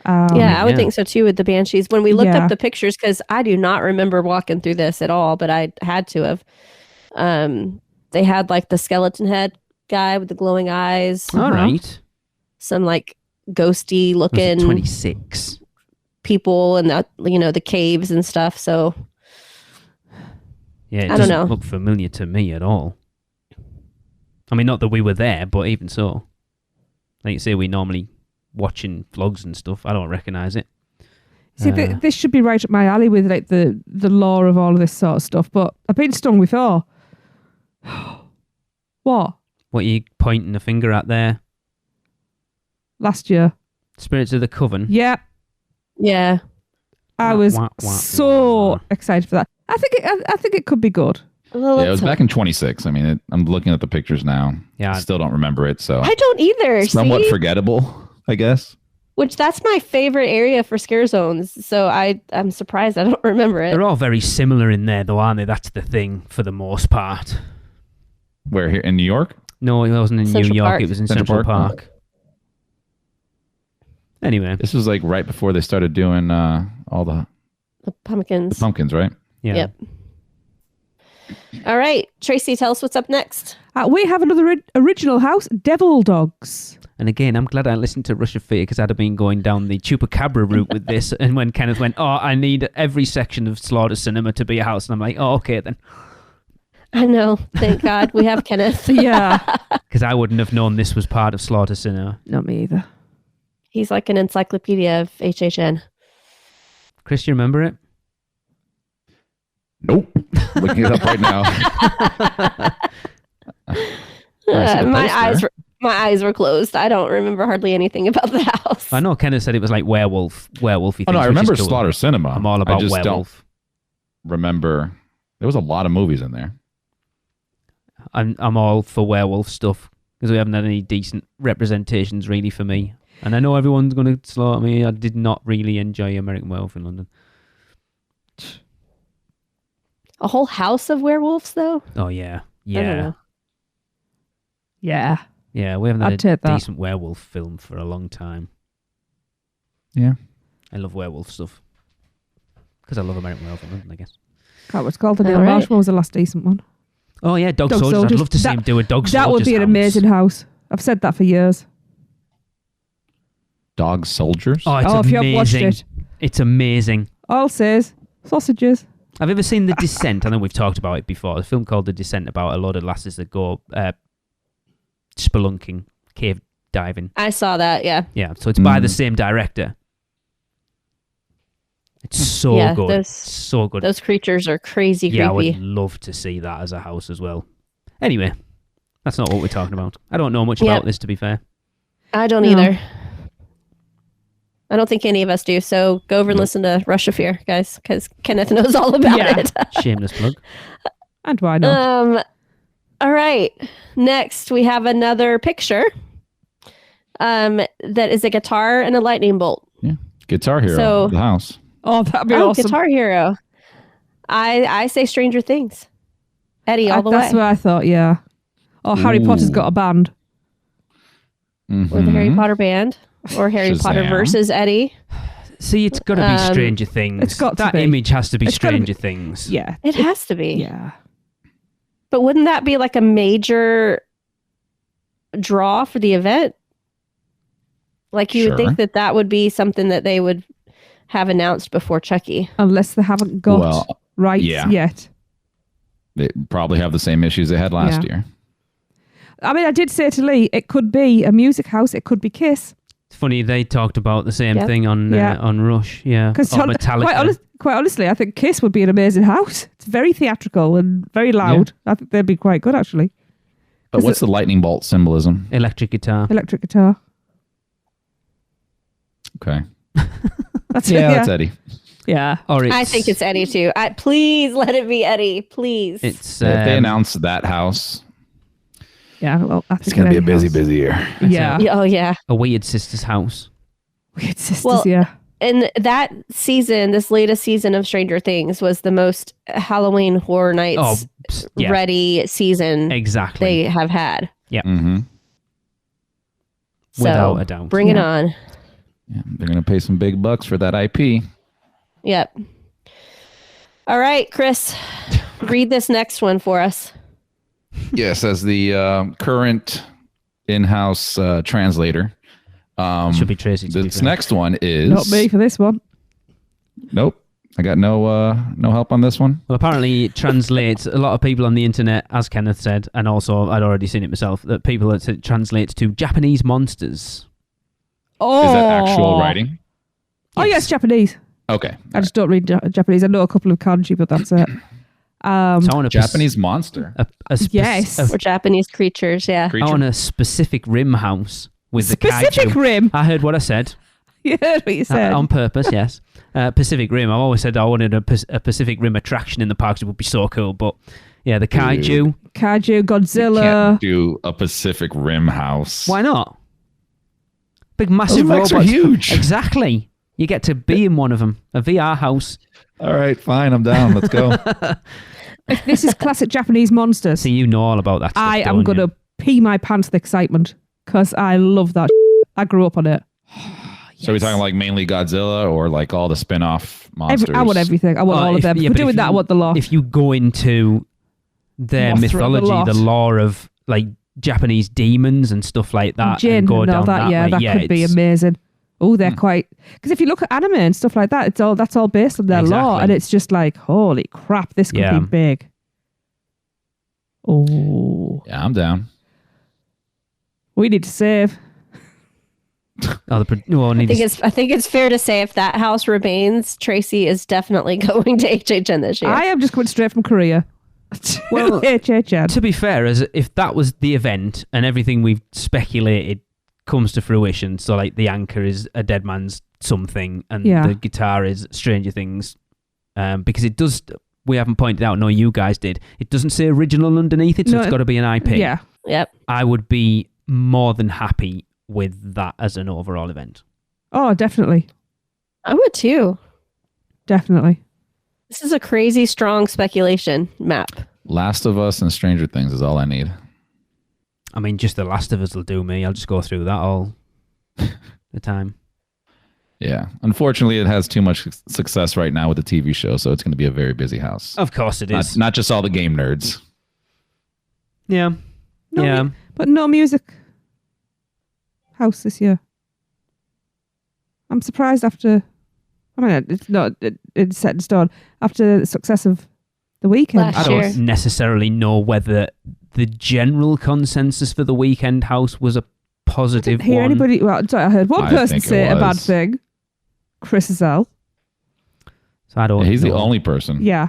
Speaker 3: I would think so too with the Banshees. When we looked up the pictures, because I do not remember walking through this at all, but I had to have. They had like the skeleton head guy with the glowing eyes.
Speaker 4: All right.
Speaker 3: Some like ghosty looking
Speaker 4: 26
Speaker 3: people and the caves and stuff. So
Speaker 4: yeah, it
Speaker 3: I don't know.
Speaker 4: Look familiar to me at all. I mean, not that we were there, but even so, like you say, we normally watching vlogs and stuff. I don't recognize it.
Speaker 1: See, this should be right up my alley with like the lore of all of this sort of stuff. But I've been stung before. What?
Speaker 4: What are you pointing the finger at there?
Speaker 1: Last year.
Speaker 4: Spirits of the Coven.
Speaker 1: Yeah.
Speaker 3: Yeah.
Speaker 1: I was so excited for that. I think it could be good.
Speaker 2: Well, it was back in 26. I mean, I'm looking at the pictures now.
Speaker 4: Yeah,
Speaker 2: I still don't remember it. So
Speaker 3: I don't either.
Speaker 2: Somewhat forgettable, I guess.
Speaker 3: Which that's my favorite area for scare zones. So I'm surprised I don't remember it.
Speaker 4: They're all very similar in there, though, aren't they? That's the thing for the most part.
Speaker 2: Where, here in New York?
Speaker 4: No, it wasn't in
Speaker 3: Central
Speaker 4: New York.
Speaker 3: Park.
Speaker 4: It was in Central Park. Anyway,
Speaker 2: this was like right before they started doing all the
Speaker 3: pumpkins.
Speaker 2: The pumpkins, right?
Speaker 4: Yeah.
Speaker 3: Yep. All right, Tracy, tell us what's up next.
Speaker 1: We have another original house, Devil Dogs.
Speaker 4: And again, I'm glad I listened to Rush of Fear, because I'd have been going down the Chupacabra route with this. And when Kenneth went, I need every section of Slaughter Cinema to be a house. And I'm like, okay, then.
Speaker 3: I know. Thank God we have Kenneth.
Speaker 1: Yeah.
Speaker 4: Because I wouldn't have known this was part of Slaughter Cinema.
Speaker 1: Not me either.
Speaker 3: He's like an encyclopedia of HHN.
Speaker 4: Chris, you remember it?
Speaker 2: Nope. Looking it up right now.
Speaker 3: My eyes were closed. I don't remember hardly anything about the house.
Speaker 4: I know Kenneth said it was like werewolfy things.
Speaker 2: Oh, no, I remember
Speaker 4: cool.
Speaker 2: Slaughter Cinema.
Speaker 4: I'm all about
Speaker 2: I just
Speaker 4: werewolf.
Speaker 2: Don't remember. There was a lot of movies in there.
Speaker 4: I'm all for werewolf stuff, because we haven't had any decent representations really for me. And I know everyone's going to slaughter me. I did not really enjoy American Werewolf in London.
Speaker 3: A whole house of werewolves, though?
Speaker 4: Oh, yeah.
Speaker 3: I don't know.
Speaker 1: Yeah.
Speaker 4: Yeah, we haven't
Speaker 1: I'd
Speaker 4: had
Speaker 1: take
Speaker 4: a
Speaker 1: that.
Speaker 4: decent werewolf film for a long time.
Speaker 2: Yeah.
Speaker 4: I love werewolf stuff. Because I love American Werewolf in London, I guess.
Speaker 1: Can't what's called the Neil
Speaker 3: All right.
Speaker 1: Marshall was the last decent one.
Speaker 4: Oh, yeah, Dog Soldiers. I'd love to see him do a Dog Soldiers
Speaker 1: That would be an
Speaker 4: house.
Speaker 1: amazing house. I've said that for years.
Speaker 2: Dog Soldiers?
Speaker 4: Oh, it's
Speaker 1: if
Speaker 4: amazing.
Speaker 1: you haven't watched it.
Speaker 4: It's amazing.
Speaker 1: All says sausages.
Speaker 4: Have you ever seen The Descent? I know we've talked about it before. A film called The Descent about a lot of lasses that go spelunking, cave diving.
Speaker 3: I saw that, yeah.
Speaker 4: Yeah, so it's by the same director. It's so good. So good.
Speaker 3: Those creatures are crazy creepy.
Speaker 4: Yeah, I would love to see that as a house as well. Anyway, that's not what we're talking about. I don't know much about this, to be fair.
Speaker 3: I don't either. I don't think any of us do. So go over and listen to Rush of Fear, guys, because Kenneth knows all about it.
Speaker 4: Shameless plug.
Speaker 1: And why not?
Speaker 3: All right. Next, we have another picture that is a guitar and a lightning bolt.
Speaker 2: Yeah. Guitar Hero.
Speaker 3: So-
Speaker 2: the house.
Speaker 1: Oh, that'd be awesome.
Speaker 3: Guitar Hero. I say Stranger Things. Eddie, all the way.
Speaker 1: That's what I thought, yeah. Oh, Harry Potter's got a band.
Speaker 2: Mm-hmm.
Speaker 3: Or the Harry Potter band. Or Harry Potter
Speaker 2: Shazam.
Speaker 3: versus Eddie.
Speaker 4: See, it's got to be Stranger Things.
Speaker 1: It's got to
Speaker 4: that
Speaker 1: be.
Speaker 4: image has to be
Speaker 1: It's gotta
Speaker 4: Stranger
Speaker 1: be-
Speaker 4: Things.
Speaker 1: Yeah.
Speaker 3: It has to be.
Speaker 1: Yeah.
Speaker 3: But wouldn't that be like a major draw for the event? Like you would think that would be something that they would have announced before Chucky.
Speaker 1: Unless they haven't got rights yet.
Speaker 2: They probably have the same issues they had last year.
Speaker 1: I mean, I did say to Lee, it could be a music house, it could be Kiss.
Speaker 4: It's funny, they talked about the same thing on Rush,
Speaker 1: Because
Speaker 4: Metallica.
Speaker 1: Quite honestly, I think Kiss would be an amazing house. It's very theatrical and very loud. Yeah. I think they'd be quite good, actually.
Speaker 2: But what's the lightning bolt symbolism?
Speaker 4: Electric guitar.
Speaker 1: Electric guitar.
Speaker 2: Okay.
Speaker 1: That's
Speaker 2: Eddie.
Speaker 1: Yeah.
Speaker 3: I think it's Eddie too. Please let it be Eddie. Please.
Speaker 2: If they announce that house,
Speaker 1: well, I think
Speaker 2: it's going to be a busy year.
Speaker 1: Yeah.
Speaker 3: Oh, yeah.
Speaker 4: A Weird Sisters house.
Speaker 1: Weird Sisters,
Speaker 3: And that season, this latest season of Stranger Things was the most Halloween Horror Nights ready season they have had.
Speaker 4: Yeah.
Speaker 2: Mm-hmm.
Speaker 3: So,
Speaker 4: without a doubt.
Speaker 3: Bring it on.
Speaker 2: Yeah, they're going to pay some big bucks for that IP.
Speaker 3: Yep. All right, Chris, read this next one for us.
Speaker 2: Yes, as the current in-house translator.
Speaker 4: Should be Tracy.
Speaker 2: This next one is...
Speaker 1: Not me for this one.
Speaker 2: Nope. I got no help on this one.
Speaker 4: Well, apparently it translates, a lot of people on the internet, as Kenneth said, and also I'd already seen it myself, that it translates to Japanese monsters.
Speaker 1: Oh.
Speaker 2: Is that actual writing?
Speaker 1: Oh, yes, Japanese.
Speaker 2: Okay.
Speaker 1: I just don't read Japanese. I know a couple of kanji, but that's it.
Speaker 4: So I want
Speaker 2: Japanese monster.
Speaker 1: Yes.
Speaker 3: Or Japanese creatures, yeah.
Speaker 4: I want a specific rim house with the
Speaker 1: Specific
Speaker 4: kaiju.
Speaker 1: rim?
Speaker 4: I heard what I said.
Speaker 1: You heard what you said.
Speaker 4: On purpose, yes. Pacific Rim. I've always said I wanted a Pacific Rim attraction in the parks. It would be so cool. But yeah, the kaiju.
Speaker 1: Kaiju, Godzilla.
Speaker 2: You can't do a Pacific Rim house.
Speaker 4: Why not? Big, massive
Speaker 2: Those legs
Speaker 4: robots.
Speaker 2: are huge.
Speaker 4: Exactly. You get to be in one of them. A VR house.
Speaker 2: All right, fine. I'm down. Let's go.
Speaker 1: If this is classic Japanese monsters,
Speaker 4: So you know all about that stuff,
Speaker 1: I am
Speaker 4: don't
Speaker 1: going
Speaker 4: you?
Speaker 1: to pee my pants with excitement because I love that. I grew up on it.
Speaker 2: So we're talking like mainly Godzilla or like all the spin-off monsters?
Speaker 1: I want everything. I want all of them. If we're doing that, I want the lot.
Speaker 4: If you go into their
Speaker 1: Mothra,
Speaker 4: mythology, the lore of like Japanese demons and stuff like that,
Speaker 1: Jin
Speaker 4: and go
Speaker 1: and all
Speaker 4: down
Speaker 1: that,
Speaker 4: that way,
Speaker 1: that could be amazing. Oh, they're quite... Because if you look at anime and stuff like that, that's all based on their lore, and it's just like, holy crap, this could be big. Oh.
Speaker 2: Yeah, I'm down.
Speaker 1: We need to save.
Speaker 3: I think it's fair to say if that house remains, Tracy is definitely going to HHN this year.
Speaker 1: I am just going straight from Korea.
Speaker 4: Well,
Speaker 1: HHN.
Speaker 4: To be fair, as if that was the event and everything we've speculated comes to fruition, so like the anchor is a dead man's something and the guitar is Stranger Things, because it does, we haven't pointed out, no, you guys did, it doesn't say original underneath it, so it's got to be an IP.
Speaker 1: Yeah.
Speaker 3: Yep.
Speaker 4: I would be more than happy with that as an overall event.
Speaker 1: Oh, definitely.
Speaker 3: I would too.
Speaker 1: Definitely.
Speaker 3: This is a crazy strong speculation map.
Speaker 2: Last of Us and Stranger Things is all I need.
Speaker 4: I mean, just The Last of Us will do me. I'll just go through that all the time.
Speaker 2: Yeah. Unfortunately, it has too much success right now with the TV show, so it's going to be a very busy house.
Speaker 4: Of course it is.
Speaker 2: Not just all the game nerds.
Speaker 4: Yeah.
Speaker 1: But no music house this year. I'm surprised after... I mean, it's set in stone. After the success of The Weekend.
Speaker 4: I don't necessarily know whether the general consensus for The Weekend house was a positive
Speaker 1: I didn't hear
Speaker 4: one.
Speaker 1: anybody... Well, I heard one person say a bad thing. Chris Azell.
Speaker 4: So I don't
Speaker 2: He's
Speaker 4: know.
Speaker 2: the only person.
Speaker 1: Yeah.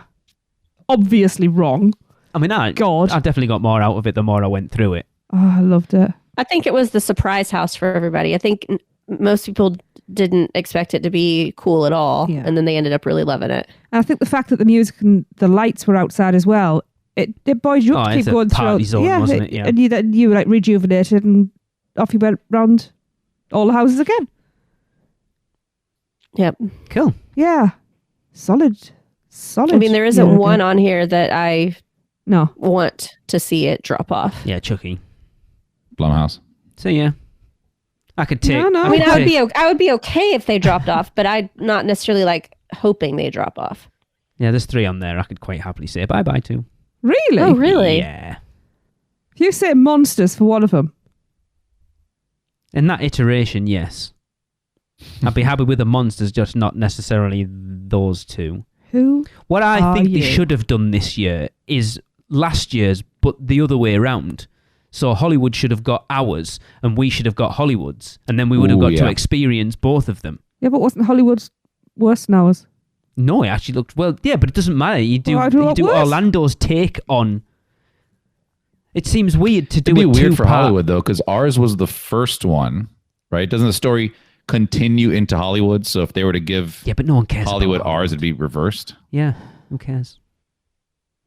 Speaker 1: Obviously wrong.
Speaker 4: I mean, I definitely got more out of it the more I went through it.
Speaker 1: Oh, I loved it.
Speaker 3: I think it was the surprise house for everybody. I think most people didn't expect it to be cool at all, and then they ended up really loving it.
Speaker 1: And I think the fact that the music and the lights were outside as well, it buoyed you up to keep going through.
Speaker 4: Party zone, wasn't it? Yeah.
Speaker 1: And you were like rejuvenated, and off you went round all the houses again.
Speaker 3: Yep.
Speaker 4: Cool.
Speaker 1: Yeah. Solid.
Speaker 3: I mean, there isn't one on here that I want to see it drop off.
Speaker 4: Yeah, Chucky.
Speaker 2: Blumhouse.
Speaker 4: So yeah, I could take.
Speaker 3: I mean, I would be okay if they dropped off, but I'm not necessarily like hoping they drop off.
Speaker 4: Yeah, there's 3 on there. I could quite happily say bye to.
Speaker 1: Really?
Speaker 3: Oh, really?
Speaker 4: Yeah.
Speaker 1: If you say monsters for one of them.
Speaker 4: In that iteration, yes. I'd be happy with the monsters, just not necessarily those two.
Speaker 1: Who?
Speaker 4: What I think they should have done this year is last year's, but the other way around. So Hollywood should have got ours, and we should have got Hollywood's, and then we would have got to experience both of them.
Speaker 1: Yeah, but wasn't Hollywood's worse than ours?
Speaker 4: No, it actually looked well. Yeah, but it doesn't matter. You do
Speaker 1: worse.
Speaker 4: Orlando's take on. It seems weird to do
Speaker 2: It'd be
Speaker 4: it
Speaker 2: weird for Hollywood though, because ours was the first one, right? Doesn't the story continue into Hollywood? So if they were to give
Speaker 4: but no one cares
Speaker 2: Hollywood
Speaker 4: about
Speaker 2: ours, it'd be reversed.
Speaker 4: Yeah, who cares?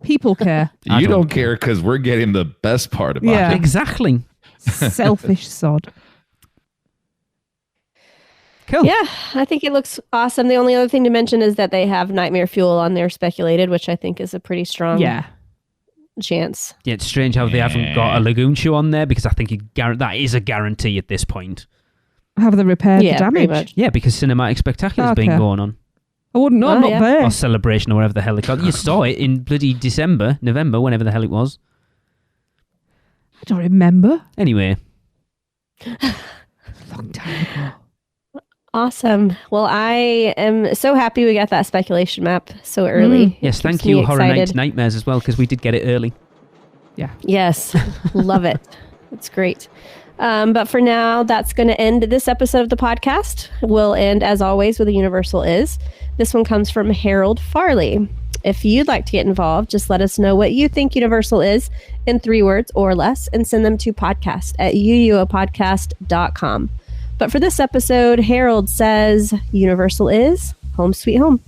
Speaker 1: People care.
Speaker 2: You don't care because we're getting the best part about it.
Speaker 4: Exactly.
Speaker 1: Selfish sod.
Speaker 4: Cool.
Speaker 3: Yeah, I think it looks awesome. The only other thing to mention is that they have Nightmare Fuel on there speculated, which I think is a pretty strong chance.
Speaker 4: Yeah, it's strange how they haven't got a Lagoon Show on there, because I think that is a guarantee at this point.
Speaker 1: Have they repaired the damage?
Speaker 4: Yeah, because Cinematic Spectacular's been going on.
Speaker 1: I wouldn't know, I'm not there.
Speaker 4: Or Celebration or whatever the hell they call it. You saw it in bloody November, whenever the hell it was.
Speaker 1: I don't remember.
Speaker 4: Anyway.
Speaker 1: Long time ago.
Speaker 3: Awesome. Well, I am so happy we got that speculation map so early.
Speaker 4: Yes, thank you, Horror Nights Nightmares, as well, because we did get it early.
Speaker 1: Yeah.
Speaker 3: Yes. Love it. It's great. But for now, that's going to end this episode of the podcast. We'll end, as always, with a Universal Is. This one comes from Harold Farley. If you'd like to get involved, just let us know what you think Universal is in 3 words or less, and send them to podcast@uuopodcast.com. But for this episode, Harold says Universal is home sweet home.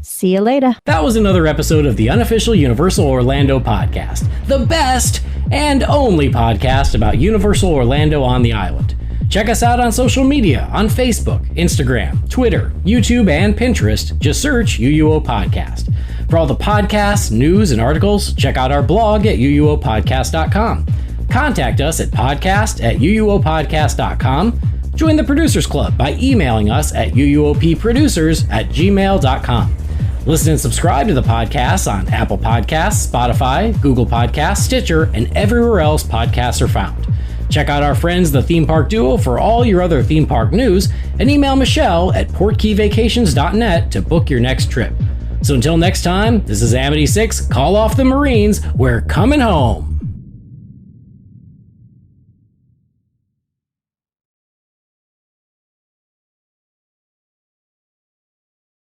Speaker 3: See you later.
Speaker 12: That was another episode of the Unofficial Universal Orlando Podcast, the best and only podcast about Universal Orlando on the island. Check us out on social media on Facebook, Instagram, Twitter, YouTube, and Pinterest. Just search UUO Podcast. For all the podcasts, news, and articles, check out our blog at uuopodcast.com. Contact us at podcast@uuopodcast.com. Join the Producers Club by emailing us at uuopproducers@gmail.com. Listen and subscribe to the podcast on Apple Podcasts, Spotify, Google Podcasts, Stitcher, and everywhere else podcasts are found. Check out our friends, the Theme Park Duo, for all your other theme park news, and email Michelle at portkeyvacations.net to book your next trip. So until next time, this is Amity 6, Call Off the Marines, we're coming home.